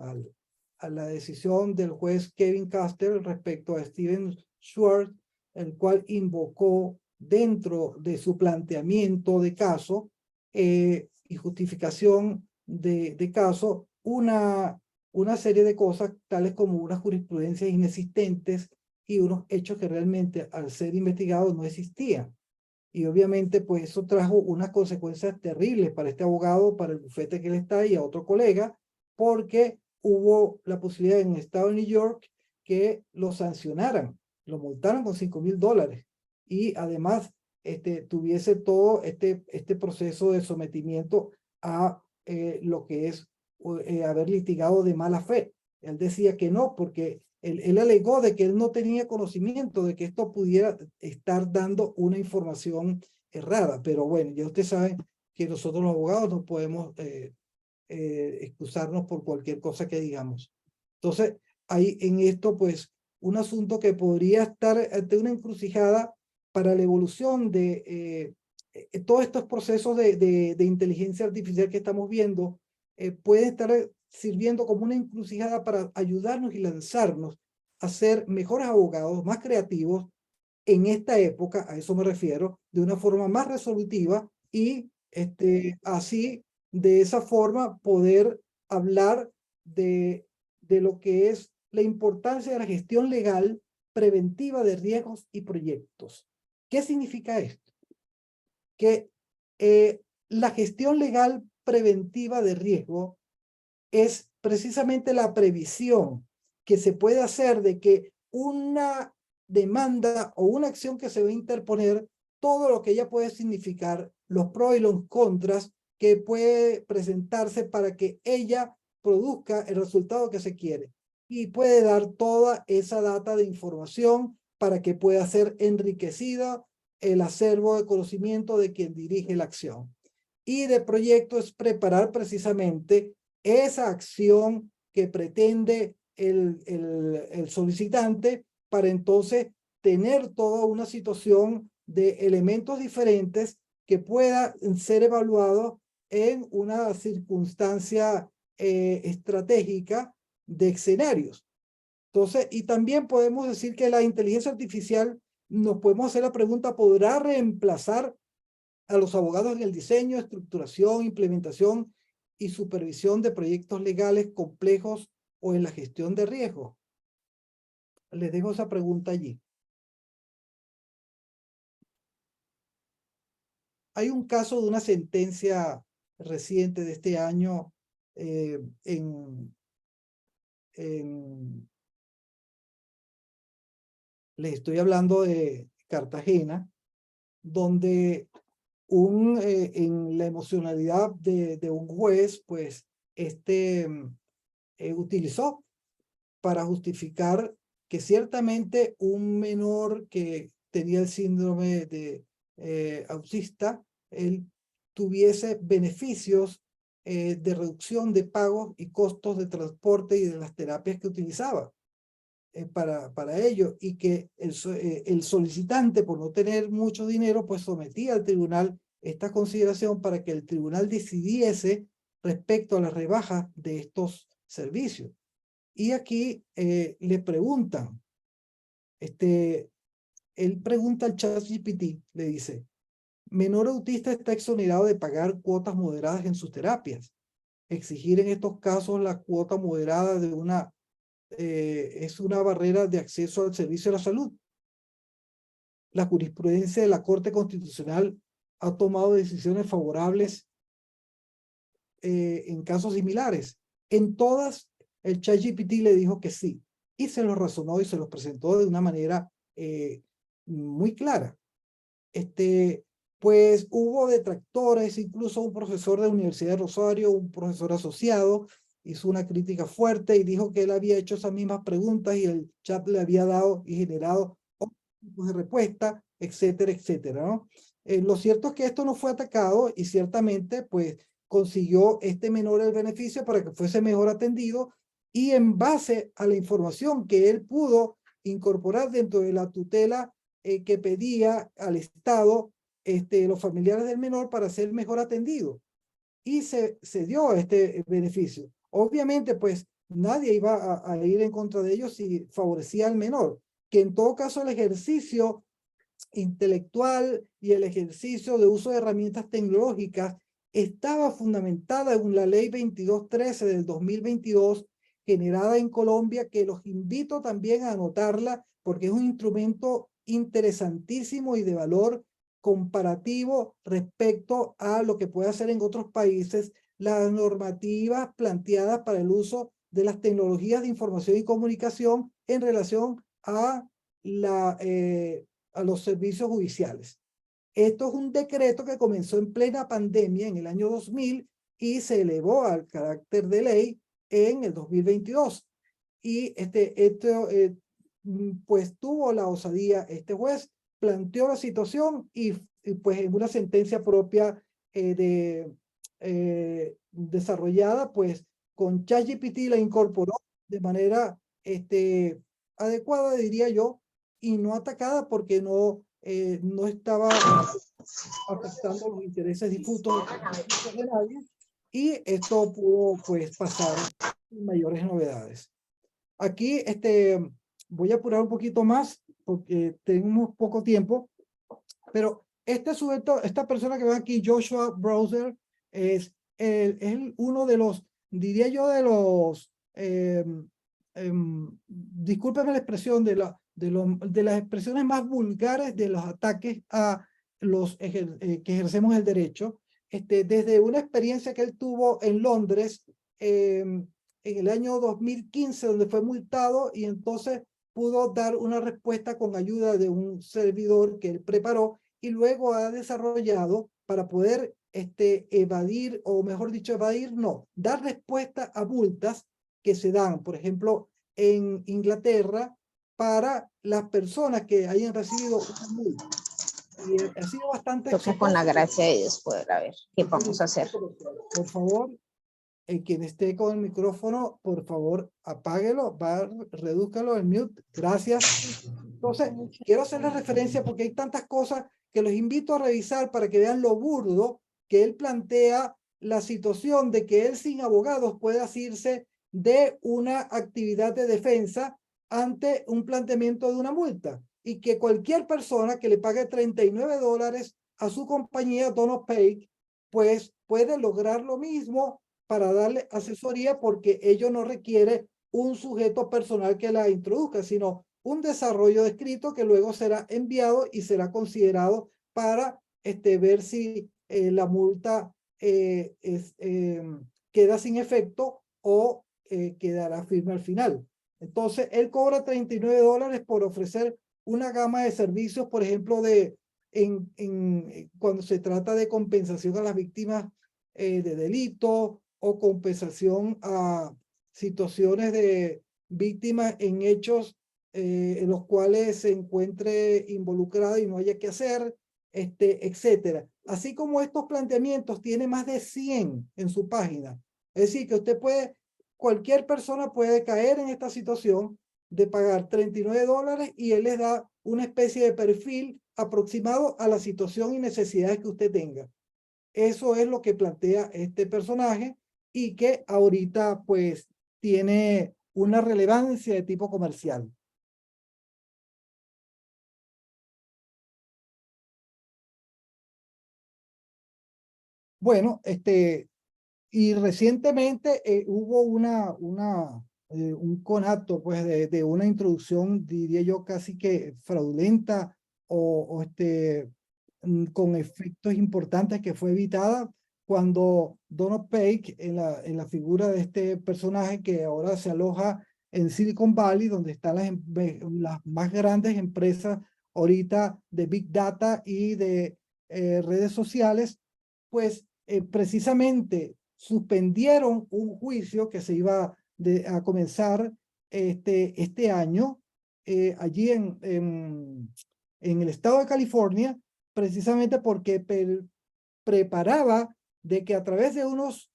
a la decisión del juez Kevin Castle respecto a Steven Schwartz, el cual invocó dentro de su planteamiento de caso y justificación de caso una serie de cosas tales como unas jurisprudencias inexistentes y unos hechos que realmente al ser investigados no existían. Y obviamente pues eso trajo unas consecuencias terribles para este abogado, para el bufete que él está y a otro colega, porque hubo la posibilidad en el estado de New York que lo sancionaran, lo multaron con $5,000 y además tuviese todo este proceso de sometimiento a lo que es haber litigado de mala fe. Él decía que no, porque él alegó de que él no tenía conocimiento de que esto pudiera estar dando una información errada. Pero bueno, ya ustedes saben que nosotros los abogados no podemos excusarnos por cualquier cosa que digamos. Entonces, hay en esto pues un asunto que podría estar ante una encrucijada para la evolución de todos estos procesos de inteligencia artificial que estamos viendo pueden estar sirviendo como una encrucijada para ayudarnos y lanzarnos a ser mejores abogados, más creativos en esta época, a eso me refiero, de una forma más resolutiva y así, de esa forma, poder hablar de lo que es la importancia de la gestión legal preventiva de riesgos y proyectos. ¿Qué significa esto? Que la gestión legal preventiva de riesgo es precisamente la previsión que se puede hacer de que una demanda o una acción que se va a interponer, todo lo que ella puede significar, los pros y los contras que puede presentarse para que ella produzca el resultado que se quiere. Y puede dar toda esa data de información para que pueda ser enriquecida el acervo de conocimiento de quien dirige la acción. Y de proyecto es preparar precisamente esa acción que pretende el solicitante para entonces tener toda una situación de elementos diferentes que pueda ser evaluados en una circunstancia estratégica de escenarios. Entonces, y también podemos decir que la inteligencia artificial, nos podemos hacer la pregunta, ¿podrá reemplazar a los abogados en el diseño, estructuración, implementación y supervisión de proyectos legales complejos o en la gestión de riesgos? Les dejo esa pregunta allí. Hay un caso de una sentencia reciente de este año les estoy hablando de Cartagena, donde en la emocionalidad de un juez, pues, utilizó para justificar que ciertamente un menor que tenía el síndrome de autista, él tuviese beneficios de reducción de pagos y costos de transporte y de las terapias que utilizaba para ello, y que el solicitante, por no tener mucho dinero, pues sometía al tribunal esta consideración para que el tribunal decidiese respecto a la rebaja de estos servicios. Y aquí le preguntan, él pregunta al ChatGPT, le dice, menor autista está exonerado de pagar cuotas moderadas en sus terapias. Exigir en estos casos la cuota moderada de es una barrera de acceso al servicio de la salud. La jurisprudencia de la Corte Constitucional ha tomado decisiones favorables en casos similares. En todas, el ChatGPT le dijo que sí, y se los razonó y se los presentó de una manera muy clara. Pues hubo detractores, incluso un profesor de la Universidad de Rosario, un profesor asociado, hizo una crítica fuerte y dijo que él había hecho esas mismas preguntas y el chat le había dado y generado otros tipos de respuesta, etcétera, etcétera, ¿no? Lo cierto es que esto no fue atacado y ciertamente pues consiguió este menor el beneficio para que fuese mejor atendido, y en base a la información que él pudo incorporar dentro de la tutela que pedía al Estado los familiares del menor para ser mejor atendido. Y se dio este beneficio. Obviamente, pues, nadie iba a ir en contra de ellos si favorecía al menor, que en todo caso el ejercicio intelectual y el ejercicio de uso de herramientas tecnológicas estaba fundamentada en la ley 2213 del 2022, generada en Colombia, que los invito también a anotarla porque es un instrumento interesantísimo y de valor comparativo respecto a lo que puede hacer en otros países las normativas planteadas para el uso de las tecnologías de información y comunicación en relación a los servicios judiciales. Esto es un decreto que comenzó en plena pandemia en el año 2000 y se elevó al carácter de ley en el 2022. Y pues tuvo la osadía, este juez planteó la situación y pues en una sentencia propia desarrollada, pues con ChatGPT la incorporó de manera adecuada, diría yo, y no atacada porque no no estaba afectando los intereses difusos de nadie, y esto pudo pues pasar sin mayores novedades. Aquí voy a apurar un poquito más porque tenemos poco tiempo, pero este sujeto, esta persona que ven aquí, Joshua Browser, es uno de los, diría yo, de los, discúlpeme la expresión, de las expresiones más vulgares de los ataques a los que ejercemos el derecho, desde una experiencia que él tuvo en Londres, en el año 2015, donde fue multado y entonces pudo dar una respuesta con ayuda de un servidor que él preparó, y luego ha desarrollado para poder evadir, o mejor dicho, evadir, no, dar respuesta a multas que se dan, por ejemplo, en Inglaterra, para las personas que hayan recibido una multa. Y ha sido bastante Toca con la gracia de Dios poder a ver qué vamos a hacer. Por favor, quien esté con el micrófono, por favor, apáguelo, redúzcalo en mute. Gracias. Entonces, quiero hacerles referencia porque hay tantas cosas que los invito a revisar para que vean lo burdo que él plantea la situación de que él sin abogados puede asirse de una actividad de defensa ante un planteamiento de una multa, y que cualquier persona que le pague $39 a su compañía DonoPay, pues puede lograr lo mismo para darle asesoría, porque ello no requiere un sujeto personal que la introduzca, sino un desarrollo de escrito que luego será enviado y será considerado para ver si la multa queda sin efecto o quedará firme al final. Entonces, él cobra $39 por ofrecer una gama de servicios, por ejemplo, cuando se trata de compensación a las víctimas de delito, o compensación a situaciones de víctimas en hechos en los cuales se encuentre involucrado y no haya que hacer, etcétera. Así como estos planteamientos, tiene más de 100 en su página. Es decir, que cualquier persona puede caer en esta situación de pagar $39 y él les da una especie de perfil aproximado a la situación y necesidades que usted tenga. Eso es lo que plantea este personaje, y que ahorita pues tiene una relevancia de tipo comercial. Bueno, y recientemente hubo un conato pues de una introducción, diría yo, casi que fraudulenta, o con efectos importantes, que fue evitada cuando DonoPay, en la figura de este personaje que ahora se aloja en Silicon Valley, donde están las más grandes empresas ahorita de Big Data y de redes sociales, pues precisamente suspendieron un juicio que se iba a comenzar este año allí en el estado de California, precisamente porque preparaba de que a través de unos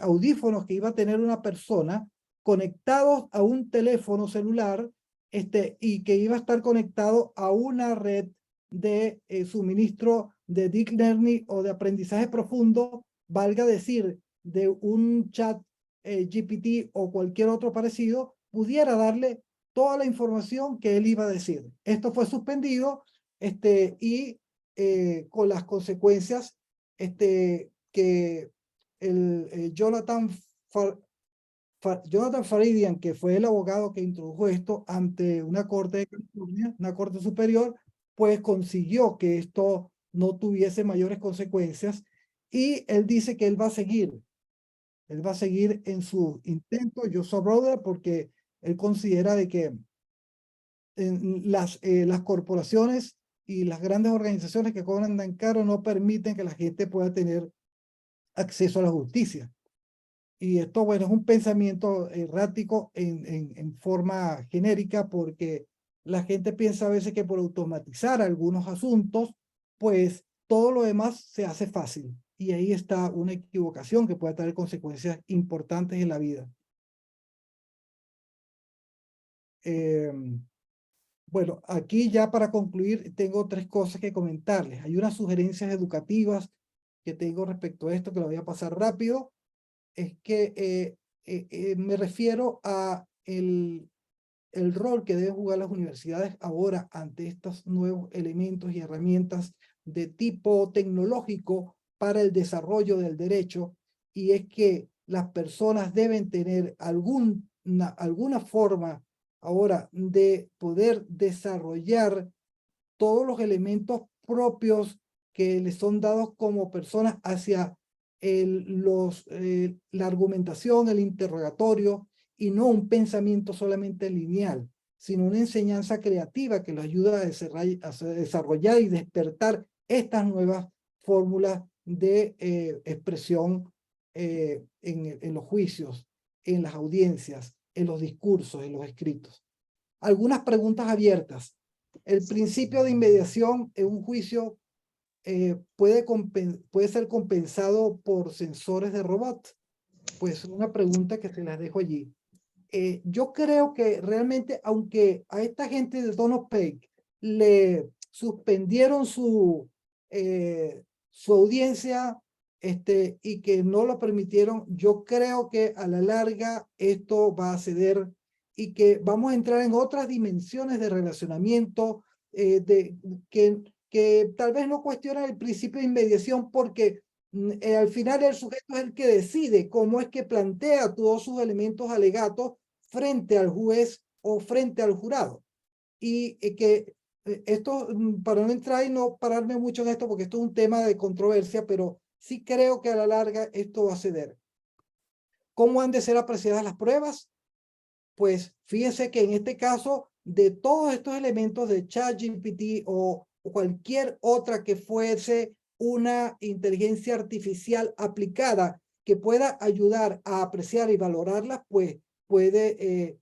audífonos que iba a tener una persona conectados a un teléfono celular, y que iba a estar conectado a una red de suministro de deep learning o de aprendizaje profundo, valga decir, de un chat GPT o cualquier otro parecido, pudiera darle toda la información que él iba a decir. Esto fue suspendido y con las consecuencias que Jonathan Faridian, que fue el abogado que introdujo esto ante una corte de California, una corte superior, pues consiguió que esto no tuviese mayores consecuencias, y él dice que él va a seguir en su intento, Joshua Browder, porque él considera de que las corporaciones y las grandes organizaciones que cobran tan caro no permiten que la gente pueda tener acceso a la justicia. Y esto, bueno, es un pensamiento errático en forma genérica, porque la gente piensa a veces que por automatizar algunos asuntos, pues todo lo demás se hace fácil. Y ahí está una equivocación que puede traer consecuencias importantes en la vida. Bueno, aquí ya para concluir tengo 3 cosas que comentarles. Hay unas sugerencias educativas que tengo respecto a esto que lo voy a pasar rápido. Es que me refiero a el rol que deben jugar las universidades ahora ante estos nuevos elementos y herramientas de tipo tecnológico para el desarrollo del derecho, y es que las personas deben tener alguna forma ahora de poder desarrollar todos los elementos propios que les son dados como personas hacia la argumentación, el interrogatorio, y no un pensamiento solamente lineal, sino una enseñanza creativa que los ayuda a desarrollar y despertar estas nuevas fórmulas de expresión en los juicios, en las audiencias, en los discursos, en los escritos. Algunas preguntas abiertas. El principio de inmediación en un juicio puede ser compensado por sensores de robot. Pues una pregunta que se las dejo allí. Yo creo que realmente, aunque a esta gente de DonoPay le suspendieron su audiencia y que no lo permitieron, yo creo que a la larga esto va a ceder y que vamos a entrar en otras dimensiones de relacionamiento que tal vez no cuestionan el principio de inmediación porque al final el sujeto es el que decide cómo es que plantea todos sus elementos alegatos frente al juez o frente al jurado. Y que esto, para no entrar y no pararme mucho en esto, porque esto es un tema de controversia, pero sí creo que a la larga esto va a ceder. ¿Cómo han de ser apreciadas las pruebas? Pues fíjense que en este caso, de todos estos elementos de ChatGPT o cualquier otra que fuese una inteligencia artificial aplicada que pueda ayudar a apreciar y valorarlas, pues puede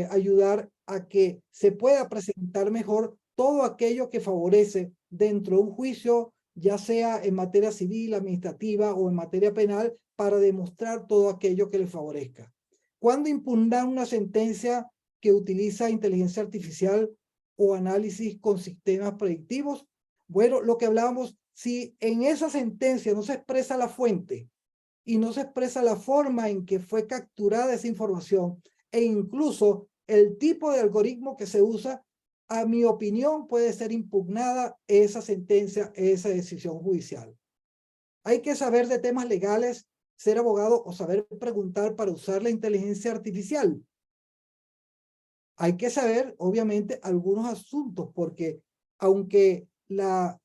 ayudar a que se pueda presentar mejor todo aquello que favorece dentro de un juicio, ya sea en materia civil, administrativa o en materia penal, para demostrar todo aquello que le favorezca. ¿Cuándo impugnar una sentencia que utiliza inteligencia artificial o análisis con sistemas predictivos? Bueno, lo que hablábamos, si en esa sentencia no se expresa la fuente y no se expresa la forma en que fue capturada esa información e incluso el tipo de algoritmo que se usa, a mi opinión puede ser impugnada esa sentencia, esa decisión judicial. Hay que saber de temas legales, ser abogado o saber preguntar para usar la inteligencia artificial. Hay que saber, obviamente, algunos asuntos, porque aunque la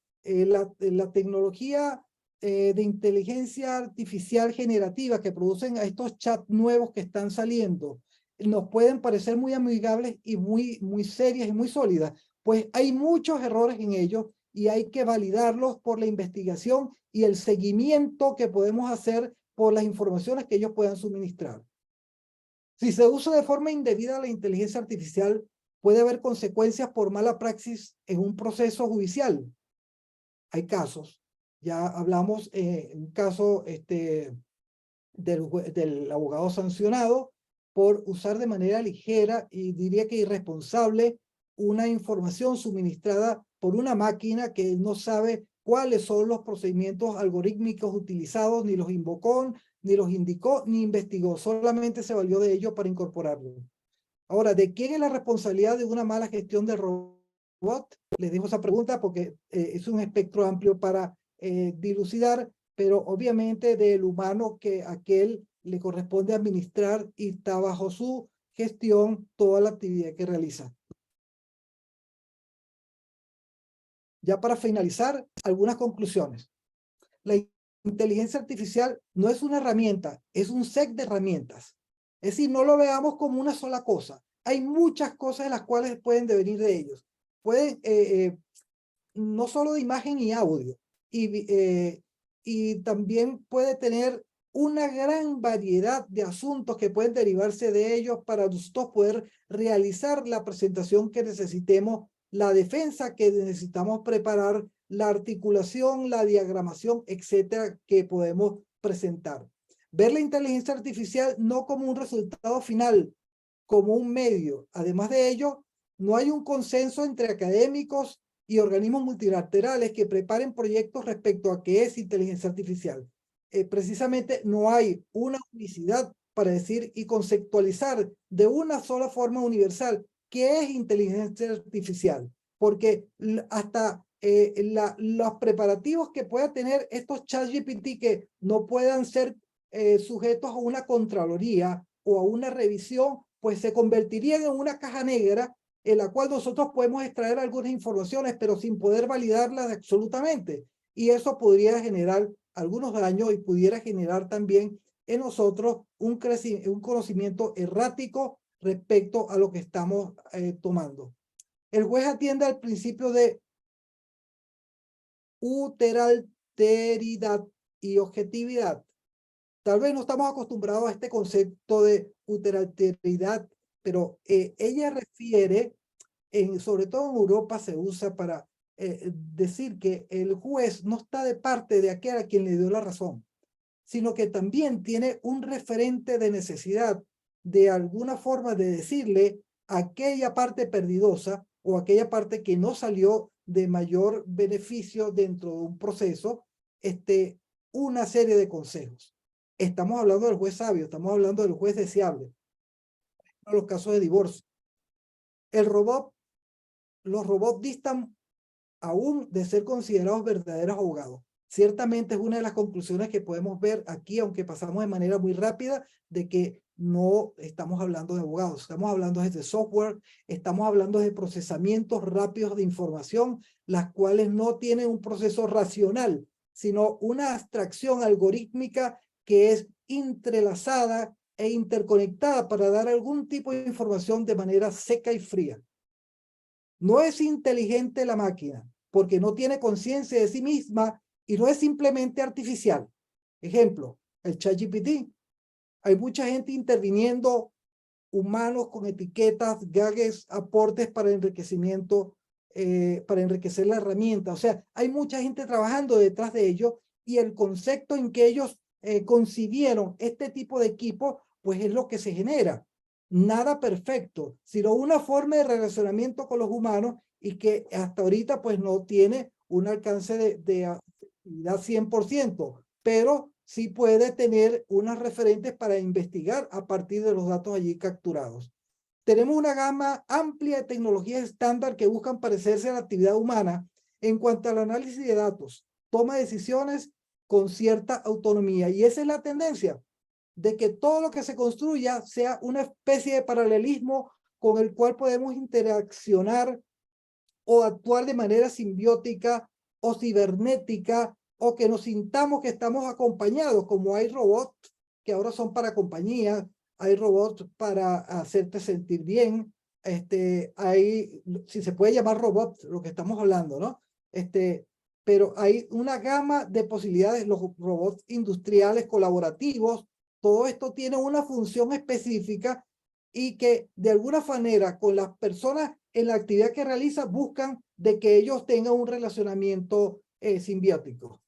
tecnología de inteligencia artificial generativa que producen a estos chats nuevos que están saliendo, nos pueden parecer muy amigables y muy serias y muy sólidas, pues hay muchos errores en ellos y hay que validarlos por la investigación y el seguimiento que podemos hacer por las informaciones que ellos puedan suministrar. Si se usa de forma indebida la inteligencia artificial, puede haber consecuencias por mala praxis en un proceso judicial. Hay casos, ya hablamos en un caso del abogado sancionado por usar de manera ligera y diría que irresponsable una información suministrada por una máquina que no sabe cuáles son los procedimientos algorítmicos utilizados, ni los invocó, ni los indicó, ni investigó, solamente se valió de ello para incorporarlo. Ahora, ¿de quién es la responsabilidad de una mala gestión del robot? Les dejo esa pregunta porque es un espectro amplio para dilucidar, pero obviamente del humano que aquel le corresponde administrar y está bajo su gestión toda la actividad que realiza. Ya para finalizar, algunas conclusiones. La inteligencia artificial no es una herramienta, es un set de herramientas. Es decir, no lo veamos como una sola cosa. Hay muchas cosas de las cuales pueden devenir de ellos. Pueden, no solo de imagen y audio, y también puede tener una gran variedad de asuntos que pueden derivarse de ellos para nosotros poder realizar la presentación que necesitemos, la defensa que necesitamos preparar, la articulación, la diagramación, etcétera, que podemos presentar. Ver la inteligencia artificial no como un resultado final, como un medio. Además de ello, No hay un consenso entre académicos y organismos multilaterales que preparen proyectos respecto a qué es inteligencia artificial. Precisamente no hay una unicidad para decir y conceptualizar de una sola forma universal qué es inteligencia artificial, porque hasta los preparativos que pueda tener estos ChatGPT que no puedan ser sujetos a una contraloría o a una revisión, pues se convertirían en una caja negra en la cual nosotros podemos extraer algunas informaciones, pero sin poder validarlas absolutamente. Y eso podría generar algunos daños y pudiera generar también en nosotros un conocimiento errático respecto a lo que estamos tomando. El juez atiende al principio de uteralteridad y objetividad. Tal vez no estamos acostumbrados a este concepto de uteralteridad, pero ella refiere, sobre todo en Europa se usa para decir que el juez no está de parte de aquel a quien le dio la razón, sino que también tiene un referente de necesidad de alguna forma de decirle a aquella parte perdidosa o aquella parte que no salió de mayor beneficio dentro de un proceso, una serie de consejos. Estamos hablando del juez sabio, estamos hablando del juez deseable. En los casos de divorcio. Los robots distan aún de ser considerados verdaderos abogados. Ciertamente es una de las conclusiones que podemos ver aquí, aunque pasamos de manera muy rápida, de que no estamos hablando de abogados, estamos hablando de software, estamos hablando de procesamientos rápidos de información, las cuales no tienen un proceso racional, sino una abstracción algorítmica que es entrelazada e interconectada para dar algún tipo de información de manera seca y fría. No es inteligente la máquina, porque no tiene conciencia de sí misma y no es simplemente artificial. Ejemplo, el ChatGPT. Hay mucha gente interviniendo, humanos con etiquetas, gags, aportes para enriquecimiento, para enriquecer la herramienta. O sea, hay mucha gente trabajando detrás de ello y el concepto en que ellos concibieron este tipo de equipo, pues es lo que se genera. Nada perfecto, sino una forma de relacionamiento con los humanos y que hasta ahorita pues no tiene un alcance de actividad 100%, pero sí puede tener unas referentes para investigar a partir de los datos allí capturados. Tenemos una gama amplia de tecnologías estándar que buscan parecerse a la actividad humana en cuanto al análisis de datos, toma de decisiones con cierta autonomía. Y esa es la tendencia, de que todo lo que se construya sea una especie de paralelismo con el cual podemos interaccionar o actuar de manera simbiótica o cibernética, o que nos sintamos que estamos acompañados, como hay robots que ahora son para compañía, hay robots para hacerte sentir bien, hay, si se puede llamar robot, lo que estamos hablando, ¿no? Pero hay una gama de posibilidades, los robots industriales colaborativos, todo esto tiene una función específica y que de alguna manera con las personas en la actividad que realiza buscan de que ellos tengan un relacionamiento simbiótico.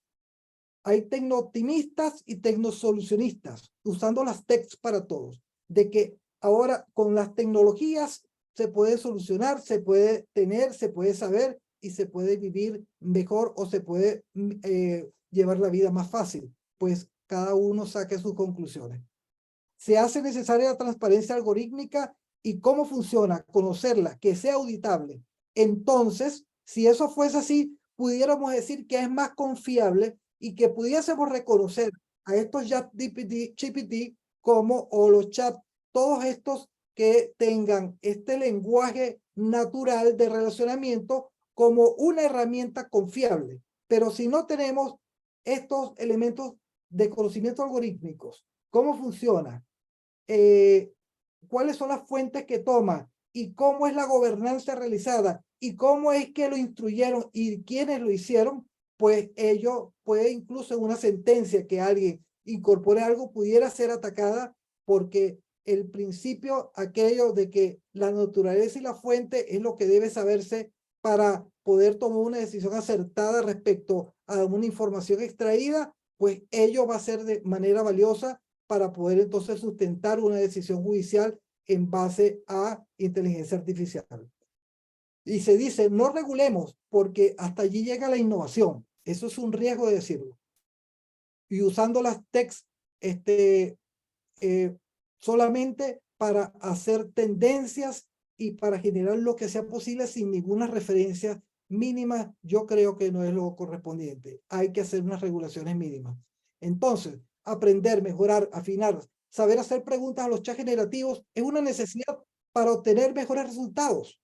Hay tecnooptimistas y tecnosolucionistas usando las TECs para todos, de que ahora con las tecnologías se puede solucionar, se puede tener, se puede saber y se puede vivir mejor o se puede llevar la vida más fácil, pues cada uno saque sus conclusiones. Se hace necesaria la transparencia algorítmica y cómo funciona, conocerla, que sea auditable. Entonces, si eso fuese así, pudiéramos decir que es más confiable y que pudiésemos reconocer a estos ChatGPT como o los chat, todos estos que tengan este lenguaje natural de relacionamiento como una herramienta confiable. Pero si no tenemos estos elementos de conocimiento algorítmicos, cómo funciona, cuáles son las fuentes que toma y cómo es la gobernanza realizada y cómo es que lo instruyeron y quiénes lo hicieron, pues ello puede incluso en una sentencia que alguien incorpore algo pudiera ser atacada porque el principio aquello de que la naturaleza y la fuente es lo que debe saberse para poder tomar una decisión acertada respecto a una información extraída, pues ello va a ser de manera valiosa para poder entonces sustentar una decisión judicial en base a inteligencia artificial. Y se dice, no regulemos, porque hasta allí llega la innovación. Eso es un riesgo de decirlo. Y usando las TECs solamente para hacer tendencias y para generar lo que sea posible sin ninguna referencia mínima, yo creo que no es lo correspondiente. Hay que hacer unas regulaciones mínimas. Entonces, aprender, mejorar, afinar, saber hacer preguntas a los chats generativos es una necesidad para obtener mejores resultados.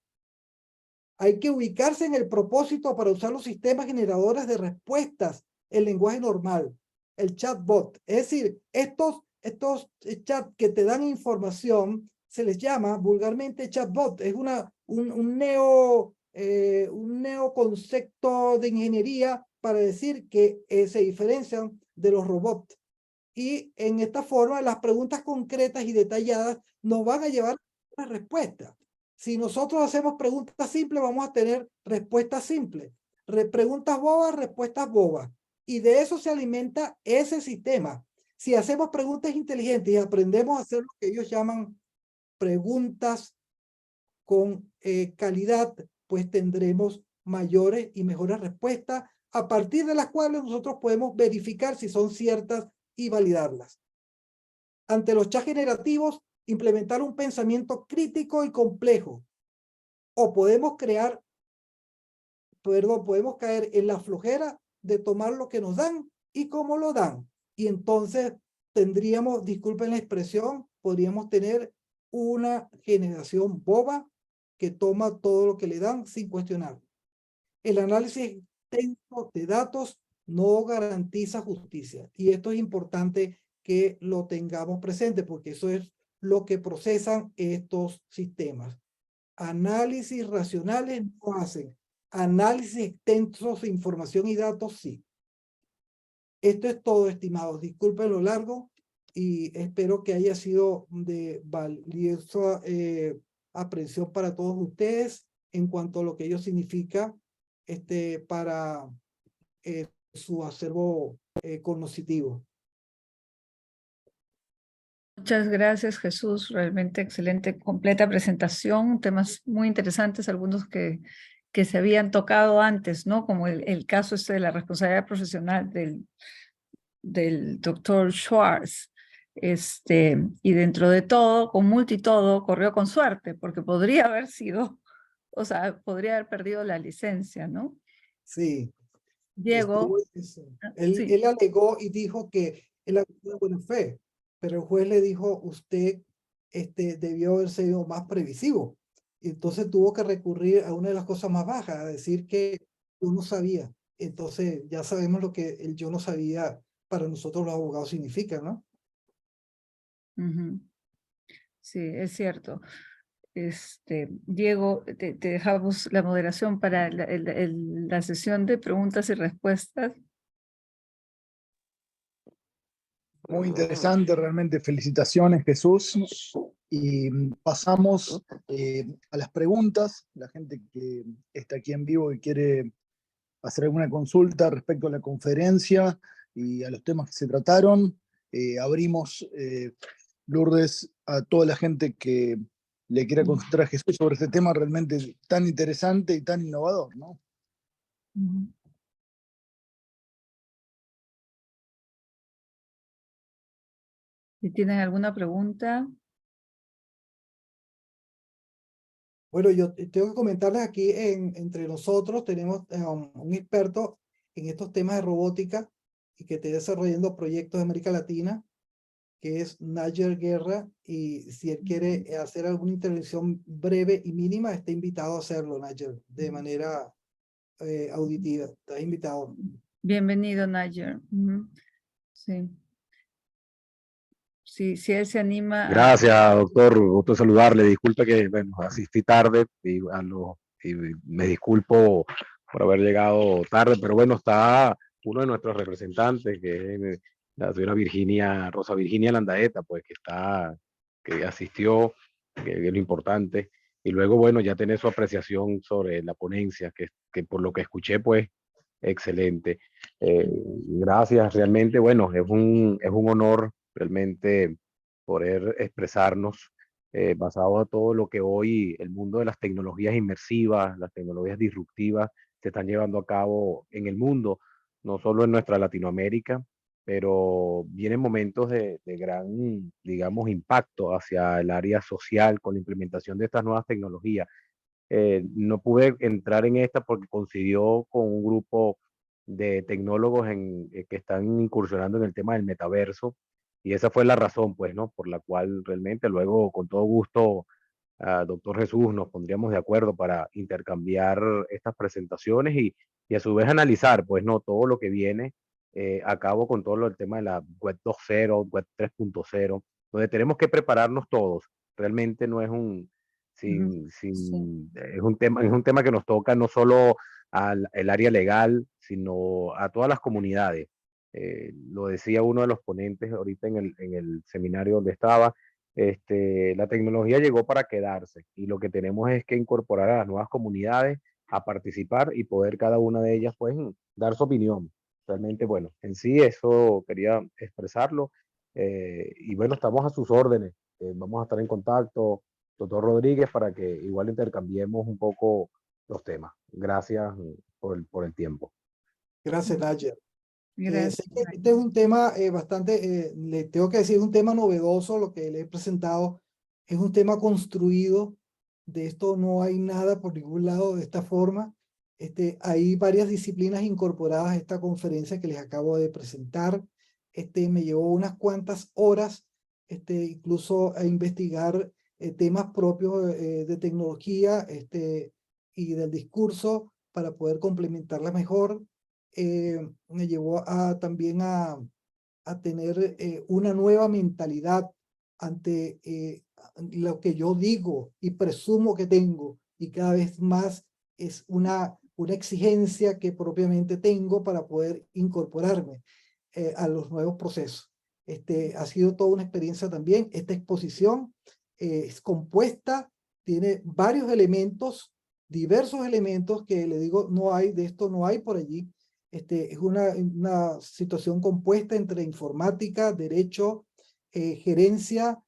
Hay que ubicarse en el propósito para usar los sistemas generadores de respuestas en lenguaje normal, el chatbot. Es decir, estos chats que te dan información se les llama vulgarmente chatbot. Es un neoconcepto de ingeniería para decir que se diferencian de los robots. Y en esta forma, las preguntas concretas y detalladas nos van a llevar a una respuesta. Si nosotros hacemos preguntas simples, vamos a tener respuestas simples. Preguntas bobas, respuestas bobas. Y de eso se alimenta ese sistema. Si hacemos preguntas inteligentes y aprendemos a hacer lo que ellos llaman preguntas con calidad, pues tendremos mayores y mejores respuestas, a partir de las cuales nosotros podemos verificar si son ciertas y validarlas. Ante los chats generativos, implementar un pensamiento crítico y complejo. O podemos caer en la flojera de tomar lo que nos dan y cómo lo dan. Y entonces tendríamos, disculpen la expresión, podríamos tener una generación boba que toma todo lo que le dan sin cuestionar. El análisis extenso de datos no garantiza justicia. Y esto es importante que lo tengamos presente porque eso es lo que procesan estos sistemas. Análisis racionales no hacen. Análisis extensos de información y datos sí. Esto es todo, estimados. Disculpen lo largo y espero que haya sido de valiosa aprehensión para todos ustedes en cuanto a lo que ello significa para su acervo cognoscitivo. Muchas gracias, Jesús. Realmente excelente, completa presentación. Temas muy interesantes, algunos que se habían tocado antes, ¿no? Como el caso de la responsabilidad profesional del doctor Schwartz. Y dentro de todo, con multitodo, corrió con suerte, porque podría haber sido, o sea, podría haber perdido la licencia, ¿no? Sí. Diego. Él alegó y dijo que él actuó de buena fe, pero el juez le dijo, usted debió haber sido más previsivo. Y entonces tuvo que recurrir a una de las cosas más bajas, a decir que yo no sabía. Entonces ya sabemos lo que el yo no sabía para nosotros los abogados significa, ¿no? Sí, es cierto. Diego, te dejamos la moderación para la sesión de preguntas y respuestas. Muy interesante, realmente felicitaciones, Jesús. Y pasamos a las preguntas. La gente que está aquí en vivo y quiere hacer alguna consulta respecto a la conferencia y a los temas que se trataron, abrimos, Lourdes, a toda la gente que le quiera consultar a Jesús sobre este tema realmente tan interesante y tan innovador, ¿no? Si tienen alguna pregunta. Bueno, yo tengo que comentarles aquí entre nosotros, tenemos un experto en estos temas de robótica y que está desarrollando proyectos de América Latina, que es Nayer Guerra, y si él quiere hacer alguna intervención breve y mínima, está invitado a hacerlo, Nayer, de manera auditiva. Está invitado. Bienvenido, Nayer. Sí. Sí, si él se anima. Gracias, doctor. Gusto saludarle. Disculpe que, bueno, asistí tarde y me disculpo por haber llegado tarde, pero bueno, está uno de nuestros representantes, que es la señora Rosa Virginia Landaeta, pues que asistió, que es lo importante. Y luego, bueno, ya tener su apreciación sobre la ponencia, que por lo que escuché, pues, excelente. Gracias, realmente, bueno, es un honor realmente poder expresarnos basado a todo lo que hoy el mundo de las tecnologías inmersivas, las tecnologías disruptivas se están llevando a cabo en el mundo, no solo en nuestra Latinoamérica, pero vienen momentos de gran, digamos, impacto hacia el área social con la implementación de estas nuevas tecnologías. No pude entrar en esta porque coincidió con un grupo de tecnólogos que están incursionando en el tema del metaverso, y esa fue la razón, pues, ¿no? Por la cual realmente luego, con todo gusto, doctor Jesús, nos pondríamos de acuerdo para intercambiar estas presentaciones y a su vez analizar, pues, ¿no? Todo lo que viene a cabo con todo el tema de la web 2.0, web 3.0, donde tenemos que prepararnos todos. Realmente no es un, es un tema que nos toca no solo al el área legal, sino a todas las comunidades. Lo decía uno de los ponentes ahorita en el seminario donde estaba, la tecnología llegó para quedarse y lo que tenemos es que incorporar a las nuevas comunidades a participar y poder cada una de ellas pues dar su opinión. Realmente, bueno, en sí eso quería expresarlo, y bueno, estamos a sus órdenes. Vamos a estar en contacto, doctor Rodríguez, para que igual intercambiemos un poco los temas. Gracias por el tiempo. Gracias, Nayer. Gracias. Sé que este es un tema bastante, le tengo que decir, es un tema novedoso lo que le he presentado. Es un tema construido. De esto no hay nada por ningún lado de esta forma. Hay varias disciplinas incorporadas a esta conferencia que les acabo de presentar. Me llevó unas cuantas horas, incluso a investigar temas propios de tecnología y del discurso para poder complementarla mejor. Me llevó también a tener una nueva mentalidad ante lo que yo digo y presumo que tengo, y cada vez más es una exigencia que propiamente tengo para poder incorporarme a los nuevos procesos. Ha sido toda una experiencia también. Esta exposición es compuesta, tiene varios elementos, diversos elementos que le digo, no hay, de esto no hay por allí. Es una situación compuesta entre informática, derecho, gerencia,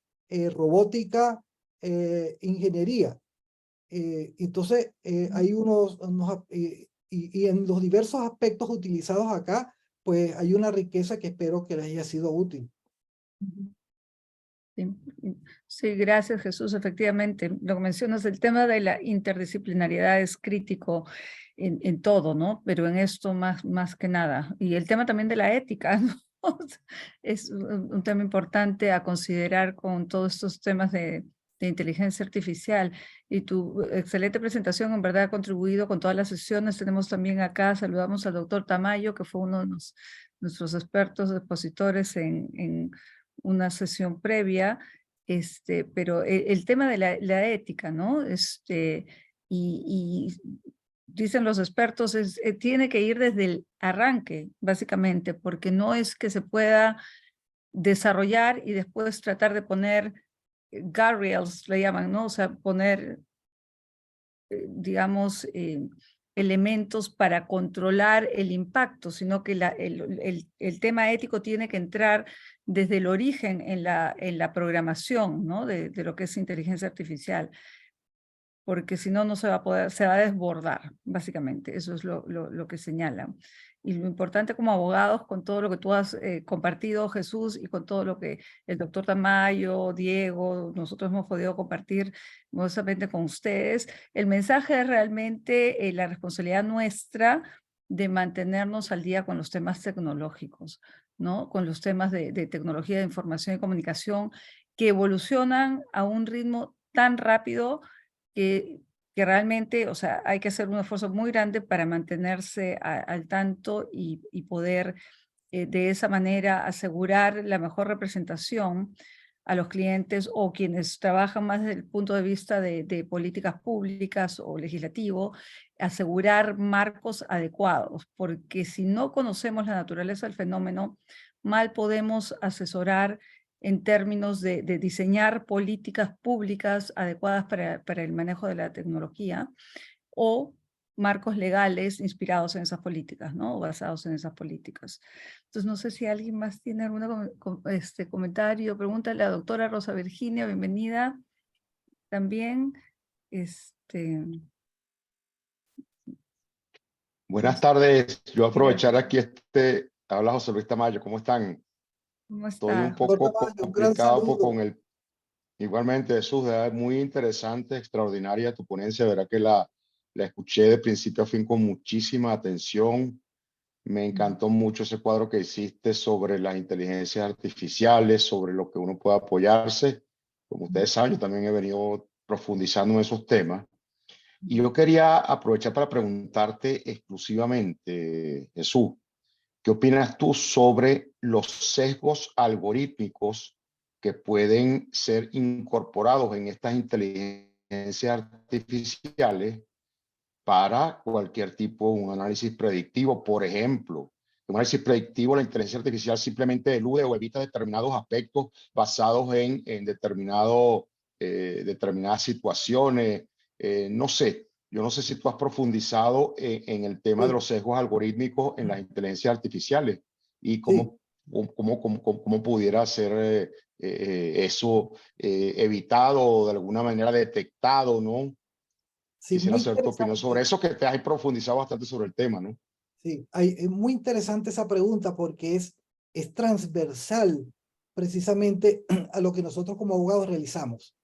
robótica, ingeniería. Entonces, hay y en los diversos aspectos utilizados acá, pues hay una riqueza que espero que les haya sido útil. Sí, sí, gracias, Jesús. Efectivamente, lo que mencionas, el tema de la interdisciplinariedad es crítico en todo, ¿no? Pero en esto más que nada. Y el tema también de la ética, ¿no? Es un tema importante a considerar con todos estos temas de inteligencia artificial. Y tu excelente presentación, en verdad, ha contribuido con todas las sesiones. Tenemos también acá, saludamos al doctor Tamayo, que fue uno de nuestros expertos expositores en una sesión previa, pero el tema de la ética, ¿no? Y dicen los expertos, tiene que ir desde el arranque, básicamente, porque no es que se pueda desarrollar y después tratar de poner guardrails, le llaman, ¿no? O sea, poner, digamos, elementos para controlar el impacto, sino que el tema ético tiene que entrar desde el origen en la programación, ¿no? de lo que es inteligencia artificial, porque si no, no se va a poder, se va a desbordar, básicamente. Eso es lo que señalan. Y lo importante como abogados, con todo lo que tú has compartido, Jesús, y con todo lo que el doctor Tamayo, Diego, nosotros hemos podido compartir modestamente con ustedes, el mensaje es realmente la responsabilidad nuestra de mantenernos al día con los temas tecnológicos, ¿no? Con los temas de tecnología de información y comunicación que evolucionan a un ritmo tan rápido que realmente, o sea, hay que hacer un esfuerzo muy grande para mantenerse al tanto y poder de esa manera asegurar la mejor representación a los clientes o quienes trabajan más desde el punto de vista de políticas públicas o legislativo, asegurar marcos adecuados, porque si no conocemos la naturaleza del fenómeno, mal podemos asesorar en términos de diseñar políticas públicas adecuadas para el manejo de la tecnología o marcos legales inspirados en esas políticas, ¿no? O basados en esas políticas. Entonces, no sé si alguien más tiene algún comentario, pregunta. La doctora Rosa Virginia, bienvenida. También, Buenas tardes. Yo aprovechar aquí habla José Luis Tamayo. ¿Cómo están? ¿cómo Estoy un está? Doctor poco Tamayo, un gran complicado saludo. igualmente Jesús, de verdad, muy interesante, extraordinaria tu ponencia. De verdad que la escuché de principio a fin con muchísima atención. Me encantó mucho ese cuadro que hiciste sobre las inteligencias artificiales, sobre lo que uno puede apoyarse. Como ustedes saben, yo también he venido profundizando en esos temas. Y yo quería aprovechar para preguntarte exclusivamente, Jesús, ¿qué opinas tú sobre los sesgos algorítmicos que pueden ser incorporados en estas inteligencias artificiales para cualquier tipo de un análisis predictivo? Por ejemplo, un análisis predictivo, la inteligencia artificial simplemente elude o evita determinados aspectos basados en determinadas situaciones. No sé, yo no sé si tú has profundizado en el tema de Sí, los sesgos algorítmicos en las inteligencias artificiales y sí, cómo pudiera ser eso evitado o de alguna manera detectado, ¿no? sí, Quisiera muy saber tu opinión sobre interesante. eso, que te has profundizado bastante sobre el tema, ¿no? Sí, es muy interesante esa pregunta porque es transversal precisamente a lo que nosotros como abogados realizamos.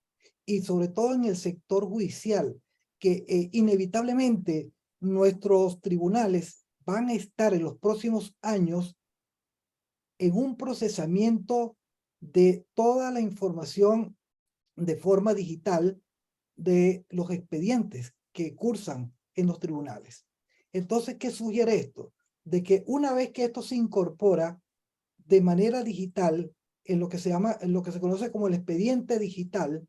Y sobre todo en el sector judicial, que inevitablemente nuestros tribunales van a estar en los próximos años en un procesamiento de toda la información de forma digital de los expedientes que cursan en los tribunales. Entonces, ¿qué sugiere esto? De que una vez que esto se incorpora de manera digital en lo que en lo que se conoce como el expediente digital,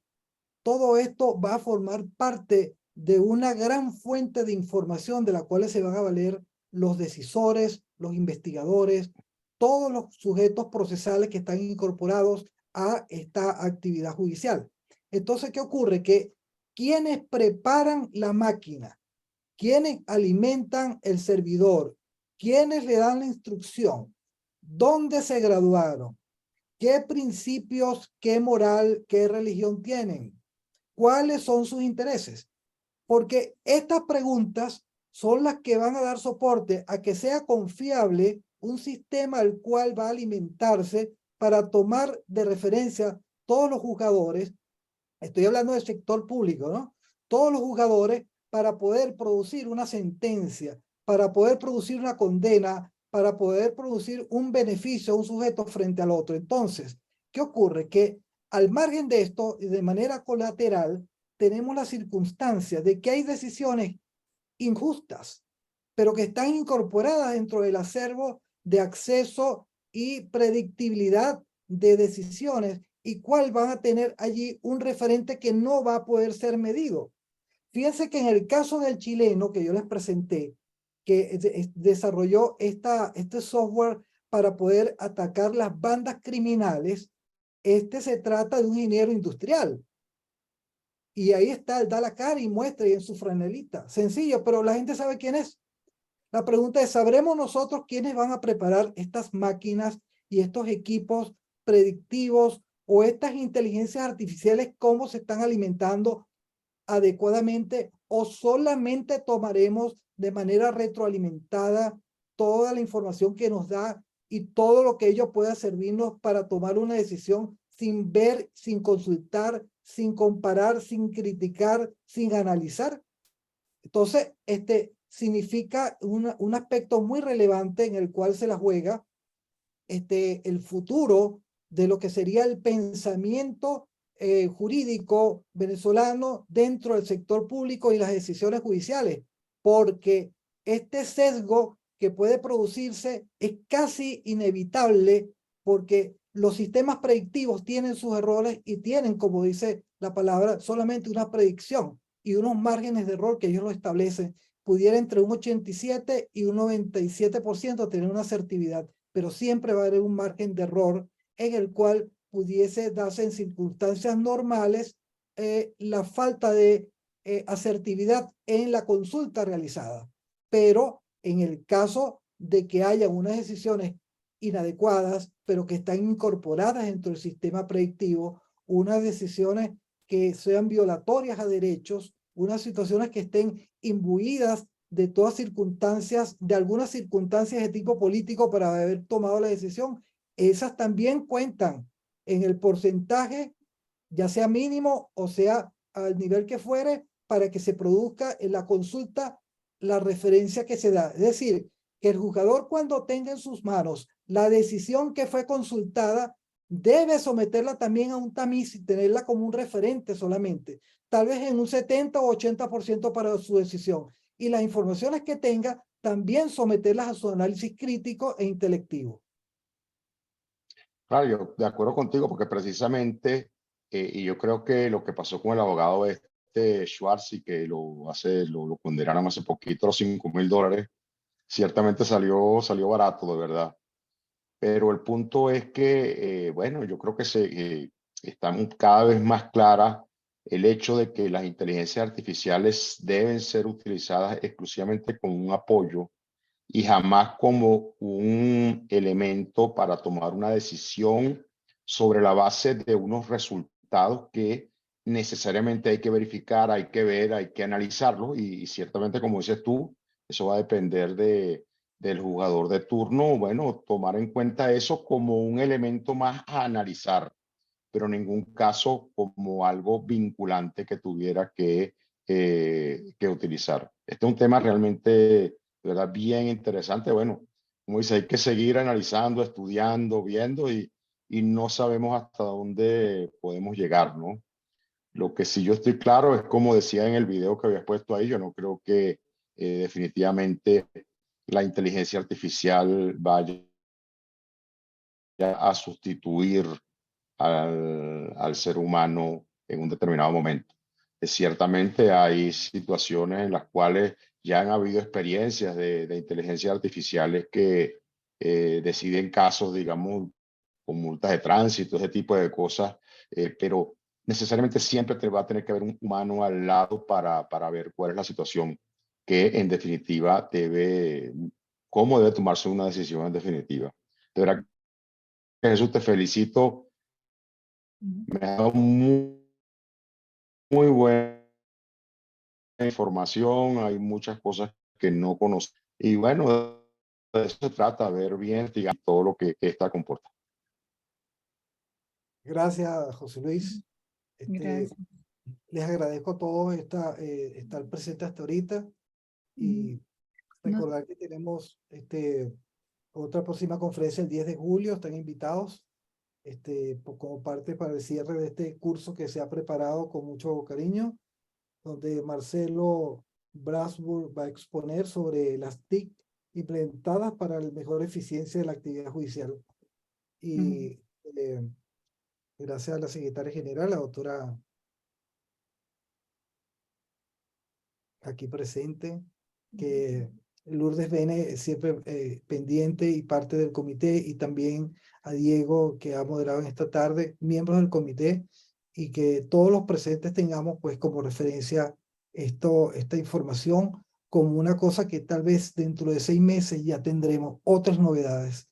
todo esto va a formar parte de una gran fuente de información de la cual se van a valer los decisores, los investigadores, todos los sujetos procesales que están incorporados a esta actividad judicial. Entonces, ¿qué ocurre? Que quienes preparan la máquina, quienes alimentan el servidor, quienes le dan la instrucción, dónde se graduaron, qué principios, qué moral, qué religión tienen, cuáles son sus intereses, porque estas preguntas son las que van a dar soporte a que sea confiable un sistema al cual va a alimentarse para tomar de referencia todos los juzgadores. Estoy hablando del sector público, ¿no? Todos los juzgadores para poder producir una sentencia, para poder producir una condena, para poder producir un beneficio a un sujeto frente al otro. Entonces, ¿qué ocurre? Que al margen de esto, y de manera colateral, tenemos la circunstancia de que hay decisiones injustas, pero que están incorporadas dentro del acervo de acceso y predictibilidad de decisiones, y cuál van a tener allí un referente que no va a poder ser medido. Fíjense que en el caso del chileno que yo les presenté, que desarrolló este software para poder atacar las bandas criminales, se trata de un ingeniero industrial. Y ahí está, él da la cara y muestra y en su franelita. Sencillo, pero la gente sabe quién es. La pregunta es, ¿sabremos nosotros quiénes van a preparar estas máquinas y estos equipos predictivos o estas inteligencias artificiales, cómo se están alimentando adecuadamente, o solamente tomaremos de manera retroalimentada toda la información que nos da y todo lo que ello pueda servirnos para tomar una decisión sin ver, sin consultar, sin comparar, sin criticar, sin analizar? Entonces, significa un aspecto muy relevante en el cual se la juega el futuro de lo que sería el pensamiento jurídico venezolano dentro del sector público y las decisiones judiciales, porque este sesgo que puede producirse es casi inevitable, porque los sistemas predictivos tienen sus errores y tienen, como dice la palabra, solamente una predicción y unos márgenes de error que ellos lo establecen. Pudiera entre un 87 y un 97% tener una asertividad, pero siempre va a haber un margen de error en el cual pudiese darse en circunstancias normales la falta de asertividad en la consulta realizada. Pero en el caso de que haya unas decisiones inadecuadas, pero que están incorporadas dentro del sistema predictivo, unas decisiones que sean violatorias a derechos, unas situaciones que estén imbuidas de todas circunstancias, de algunas circunstancias de tipo político para haber tomado la decisión, esas también cuentan en el porcentaje, ya sea mínimo o sea al nivel que fuere, para que se produzca en la consulta la referencia que se da. Es decir, que el juzgador, cuando tenga en sus manos la decisión que fue consultada, debe someterla también a un tamiz y tenerla como un referente solamente, tal vez en un 70 o 80% para su decisión. Y las informaciones que tenga, también someterlas a su análisis crítico e intelectivo. Claro, yo de acuerdo contigo, porque precisamente, y yo creo que lo que pasó con el abogado Schwartz, y que lo condenaron hace poquito, los $5,000, ciertamente salió barato, de verdad. Pero el punto es que, bueno, yo creo que está cada vez más clara el hecho de que las inteligencias artificiales deben ser utilizadas exclusivamente como un apoyo y jamás como un elemento para tomar una decisión sobre la base de unos resultados que necesariamente hay que verificar, hay que ver, hay que analizarlos, y ciertamente, como dices tú, eso va a depender del jugador de turno. Bueno, tomar en cuenta eso como un elemento más a analizar, pero en ningún caso como algo vinculante que tuviera que utilizar. Este es un tema realmente, de verdad, bien interesante. Bueno, como dice, hay que seguir analizando, estudiando, viendo, y no sabemos hasta dónde podemos llegar, ¿no? Lo que sí yo estoy claro es, como decía en el video que habías puesto ahí, yo no creo que definitivamente la inteligencia artificial vaya a sustituir al ser humano en un determinado momento. Ciertamente hay situaciones en las cuales ya han habido experiencias de inteligencias artificiales que deciden casos, digamos, con multas de tránsito, ese tipo de cosas, pero necesariamente siempre va a tener que haber un humano al lado para ver cuál es la situación, que en definitiva cómo debe tomarse una decisión en definitiva. De verdad, Jesús, te felicito. Me ha dado muy buena información, hay muchas cosas que no conozco. Y bueno, de eso se trata, ver bien, digamos, todo lo que esta comporta. Gracias, José Luis. Gracias. Les agradezco a todos estar presentes hasta ahorita, y recordar que tenemos otra próxima conferencia el 10 de julio, están invitados como parte para el cierre de este curso que se ha preparado con mucho cariño, donde Marcelo Brasburg va a exponer sobre las TIC implementadas para la mejor eficiencia de la actividad judicial. Y gracias a la secretaria general, la doctora aquí presente, que Lourdes Bene siempre pendiente y parte del comité, y también a Diego, que ha moderado en esta tarde, miembros del comité, y que todos los presentes tengamos pues como referencia esta información como una cosa que tal vez dentro de 6 meses ya tendremos otras novedades.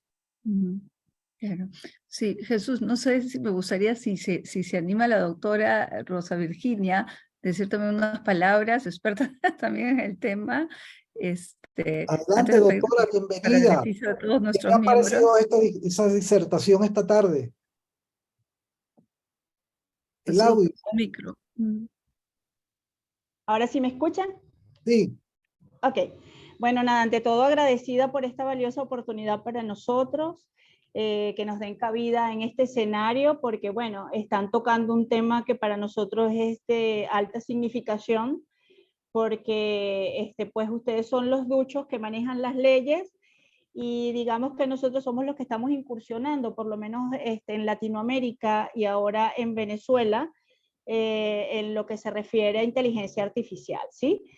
Claro. Sí, Jesús, no sé si me gustaría, si se anima la doctora Rosa Virginia, decir también unas palabras, experta también en el tema. Adelante, doctora, bienvenida. Para el beneficio de todos nuestros ¿Qué ha parecido miembros. esa disertación esta tarde? El audio. Micro. ¿Ahora sí me escuchan? Sí. Ok. Bueno, nada, ante todo agradecida por esta valiosa oportunidad para nosotros, que nos den cabida en este escenario, porque bueno, están tocando un tema que para nosotros es de alta significación, porque pues ustedes son los duchos que manejan las leyes, y digamos que nosotros somos los que estamos incursionando, por lo menos en Latinoamérica y ahora en Venezuela, en lo que se refiere a inteligencia artificial, ¿sí?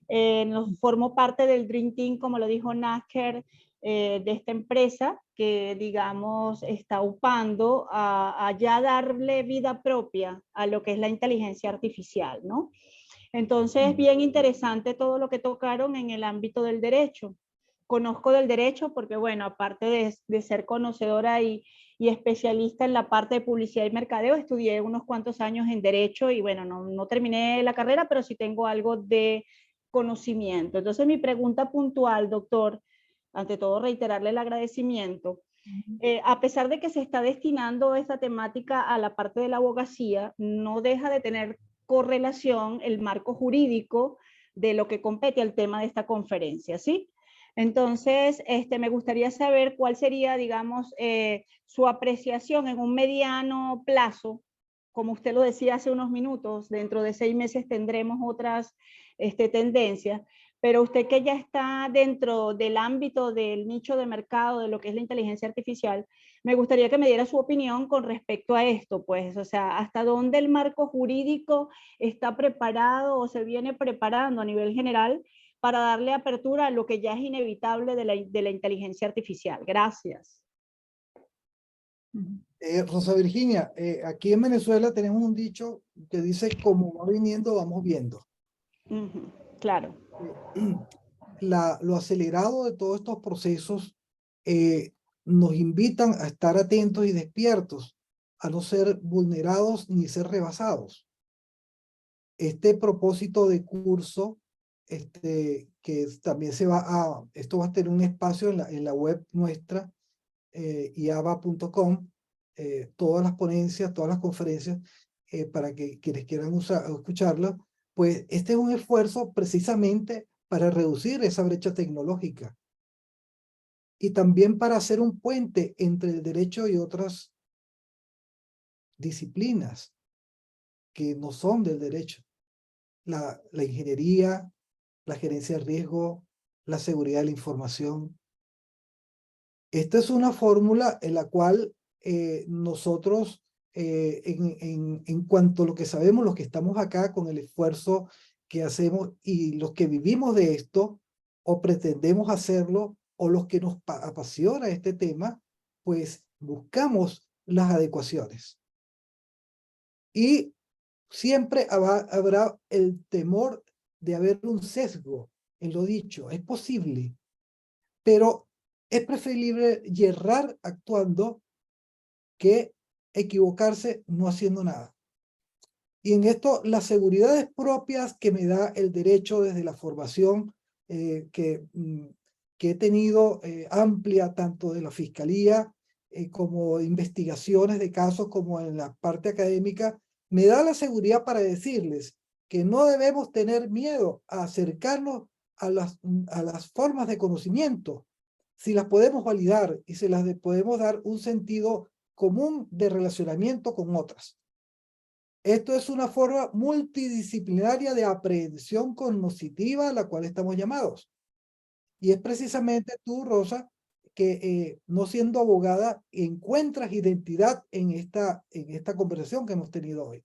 Nos formó parte del Dream Team, como lo dijo Nasker, de esta empresa que, digamos, está upando a ya darle vida propia a lo que es la inteligencia artificial, ¿no? Entonces, bien interesante todo lo que tocaron en el ámbito del derecho. conozco del derecho porque, bueno, aparte de ser conocedora y especialista en la parte de publicidad y mercadeo, estudié unos cuantos años en derecho y, bueno, no terminé la carrera, pero sí tengo algo de conocimiento. Entonces, mi pregunta puntual, doctor, ante todo reiterarle el agradecimiento. A pesar de que se está destinando esta temática a la parte de la abogacía, no deja de tener correlación el marco jurídico de lo que compete al tema de esta conferencia, ¿sí? Entonces, me gustaría saber cuál sería, digamos, su apreciación en un mediano plazo. Como usted lo decía hace unos minutos, dentro de 6 meses tendremos otras tendencias, pero usted que ya está dentro del ámbito del nicho de mercado de lo que es la inteligencia artificial, me gustaría que me diera su opinión con respecto a esto, pues, o sea, hasta dónde el marco jurídico está preparado o se viene preparando a nivel general para darle apertura a lo que ya es inevitable de la inteligencia artificial. Gracias. Rosa Virginia, aquí en Venezuela tenemos un dicho que dice, como va viniendo, vamos viendo. Claro. Lo acelerado de todos estos procesos nos invitan a estar atentos y despiertos, a no ser vulnerados ni ser rebasados. Este propósito de curso, que también esto va a tener un espacio en la web nuestra, iaba.com, todas las ponencias, todas las conferencias, para que quienes quieran escucharlas, pues este es un esfuerzo precisamente para reducir esa brecha tecnológica y también para hacer un puente entre el derecho y otras disciplinas que no son del derecho. La ingeniería, la gerencia de riesgo, la seguridad de la información. Esta es una fórmula en la cual nosotros, en cuanto a lo que sabemos, los que estamos acá con el esfuerzo que hacemos y los que vivimos de esto, o pretendemos hacerlo, o los que nos apasiona este tema, pues buscamos las adecuaciones. Y siempre habrá el temor de haber un sesgo en lo dicho. Es posible, pero es preferible errar actuando que equivocarse no haciendo nada. Y en esto, las seguridades propias que me da el derecho desde la formación que he tenido amplia, tanto de la Fiscalía como de investigaciones de casos, como en la parte académica, me da la seguridad para decirles que no debemos tener miedo a acercarnos a las formas de conocimiento, si las podemos validar y se las podemos dar un sentido común de relacionamiento con otras. Esto es una forma multidisciplinaria de aprehensión cognitiva a la cual estamos llamados. Y es precisamente tú, Rosa, que no siendo abogada, encuentras identidad en esta conversación que hemos tenido hoy.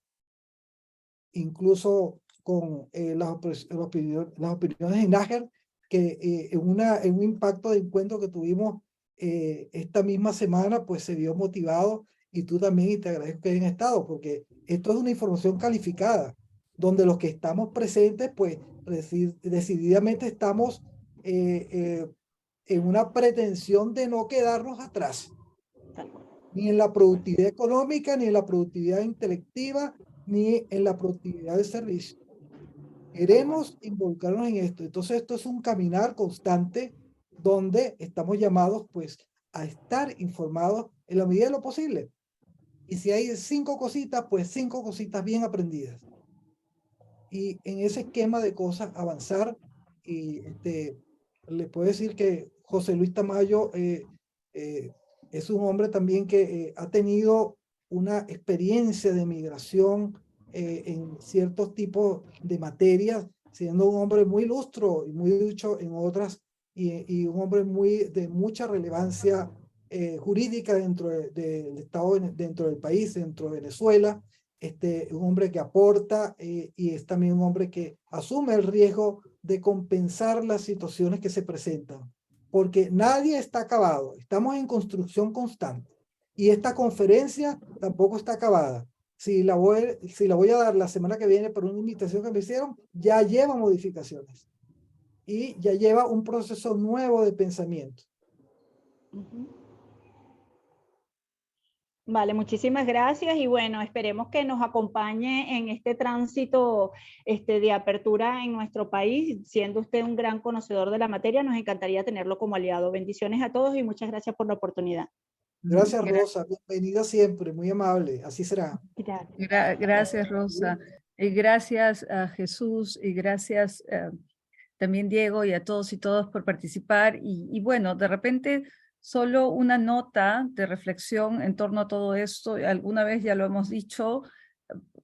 Incluso con las opiniones de Nájer, que en un impacto de encuentro que tuvimos esta misma semana, pues se vio motivado, y tú también, y te agradezco que hayan estado, porque esto es una información calificada, donde los que estamos presentes, pues decididamente estamos en una pretensión de no quedarnos atrás, ni en la productividad económica, ni en la productividad intelectiva, ni en la productividad del servicio. Queremos involucrarnos en esto. Entonces esto es un caminar constante donde estamos llamados pues a estar informados en la medida de lo posible. Y si hay 5 cositas, pues 5 cositas bien aprendidas. Y en ese esquema de cosas avanzar. Y le puedo decir que José Luis Tamayo es un hombre también que ha tenido una experiencia de migración en ciertos tipos de materias, siendo un hombre muy lustro y muy ducho en otras, y un hombre de mucha relevancia jurídica dentro del Estado, dentro del país, dentro de Venezuela. Un hombre que aporta y es también un hombre que asume el riesgo de compensar las situaciones que se presentan, porque nadie está acabado, estamos en construcción constante, y esta conferencia tampoco está acabada. Si la voy a dar la semana que viene por una invitación que me hicieron, ya lleva modificaciones. y ya lleva un proceso nuevo de pensamiento. Vale, muchísimas gracias y bueno, esperemos que nos acompañe en este tránsito de apertura en nuestro país. Siendo usted un gran conocedor de la materia, nos encantaría tenerlo como aliado. Bendiciones a todos y muchas gracias por la oportunidad. Gracias, Rosa. Bienvenida siempre, muy amable. Así será. Gracias, Rosa. Y gracias a Jesús y gracias también Diego y a todos y todas por participar. Y bueno, de repente solo una nota de reflexión en torno a todo esto. Alguna vez ya lo hemos dicho,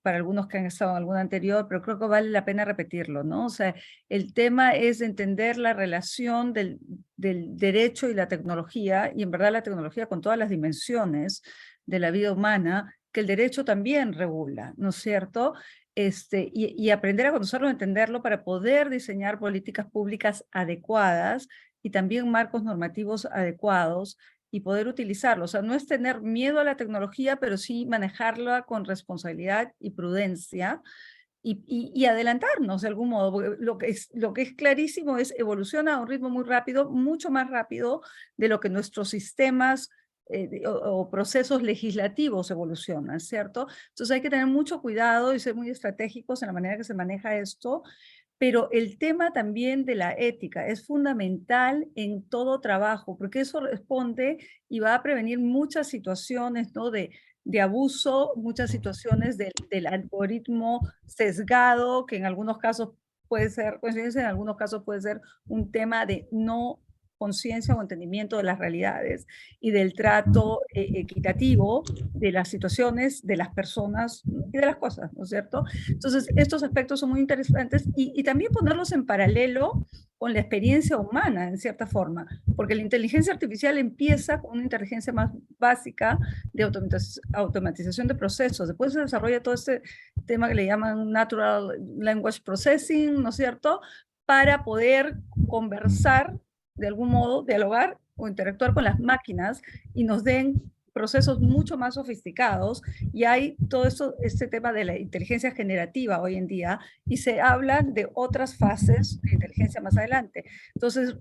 para algunos que han estado en alguna anterior, pero creo que vale la pena repetirlo, ¿no? O sea, el tema es entender la relación del derecho y la tecnología, y en verdad la tecnología con todas las dimensiones de la vida humana, que el derecho también regula, ¿no es cierto? Y aprender a conocerlo, entenderlo para poder diseñar políticas públicas adecuadas y también marcos normativos adecuados y poder utilizarlo. O sea, no es tener miedo a la tecnología, pero sí manejarla con responsabilidad y prudencia y adelantarnos de algún modo. Porque lo que es clarísimo es evoluciona a un ritmo muy rápido, mucho más rápido de lo que nuestros sistemas o procesos legislativos evolucionan, ¿cierto? Entonces hay que tener mucho cuidado y ser muy estratégicos en la manera que se maneja esto. Pero el tema también de la ética es fundamental en todo trabajo, porque eso responde y va a prevenir muchas situaciones, ¿no? de abuso, muchas situaciones del algoritmo sesgado, que en algunos casos puede ser coincidencia, en algunos casos puede ser un tema de no conciencia o entendimiento de las realidades y del trato equitativo de las situaciones, de las personas y de las cosas, ¿no es cierto? Entonces, estos aspectos son muy interesantes y también ponerlos en paralelo con la experiencia humana, en cierta forma, porque la inteligencia artificial empieza con una inteligencia más básica de automatización de procesos. Después se desarrolla todo este tema que le llaman Natural Language Processing, ¿no es cierto?, para poder conversar, de algún modo, dialogar o interactuar con las máquinas y nos den procesos mucho más sofisticados, y hay todo este tema de la inteligencia generativa hoy en día, y se habla de otras fases de inteligencia más adelante. Entonces,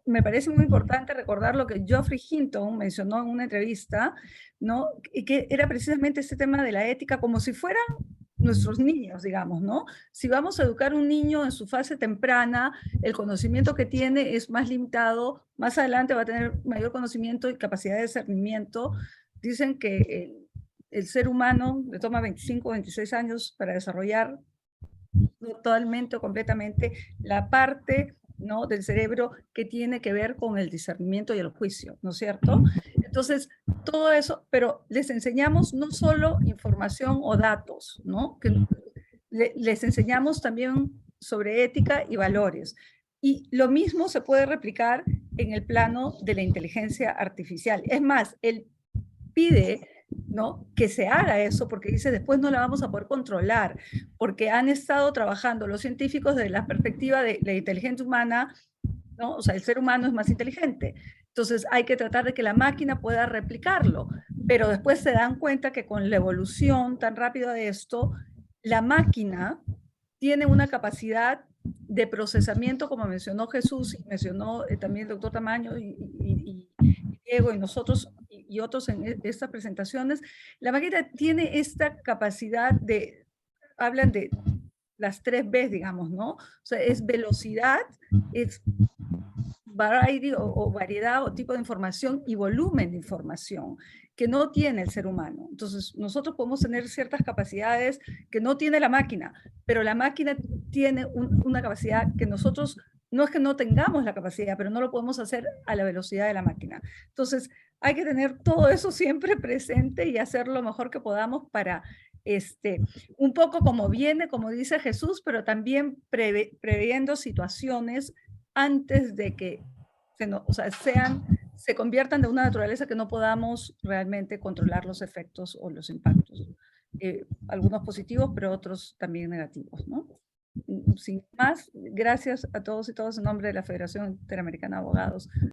me parece muy importante recordar lo que Geoffrey Hinton mencionó en una entrevista, ¿no? Y que era precisamente este tema de la ética como si fueran nuestros niños, digamos, ¿no? Si vamos a educar a un niño en su fase temprana, el conocimiento que tiene es más limitado, más adelante va a tener mayor conocimiento y capacidad de discernimiento. Dicen que el ser humano le toma 25 o 26 años para desarrollar totalmente o completamente la parte, ¿no?, del cerebro que tiene que ver con el discernimiento y el juicio, ¿no es cierto? Entonces, todo eso, pero les enseñamos no solo información o datos, ¿no? Que les enseñamos también sobre ética y valores. Y lo mismo se puede replicar en el plano de la inteligencia artificial. Es más, él pide, ¿no?, que se haga eso, porque dice, después no la vamos a poder controlar, porque han estado trabajando los científicos desde la perspectiva de la inteligencia humana, ¿no? O sea, el ser humano es más inteligente. Entonces hay que tratar de que la máquina pueda replicarlo, pero después se dan cuenta que con la evolución tan rápida de esto, la máquina tiene una capacidad de procesamiento, como mencionó Jesús y mencionó también el doctor Tamaño y Diego y nosotros y otros en estas presentaciones. La máquina tiene esta capacidad de, hablan de las 3 Bs, digamos, ¿no? O sea, es velocidad, es variety o variedad o tipo de información y volumen de información que no tiene el ser humano. Entonces, nosotros podemos tener ciertas capacidades que no tiene la máquina, pero la máquina tiene una capacidad que nosotros, no es que no tengamos la capacidad, pero no lo podemos hacer a la velocidad de la máquina. Entonces, hay que tener todo eso siempre presente y hacer lo mejor que podamos para un poco como viene, como dice Jesús, pero también previendo situaciones antes de que se conviertan de una naturaleza que no podamos realmente controlar los efectos o los impactos. Algunos positivos, pero otros también negativos, ¿no? Sin más, gracias a todos y todas en nombre de la Federación Interamericana de Abogados.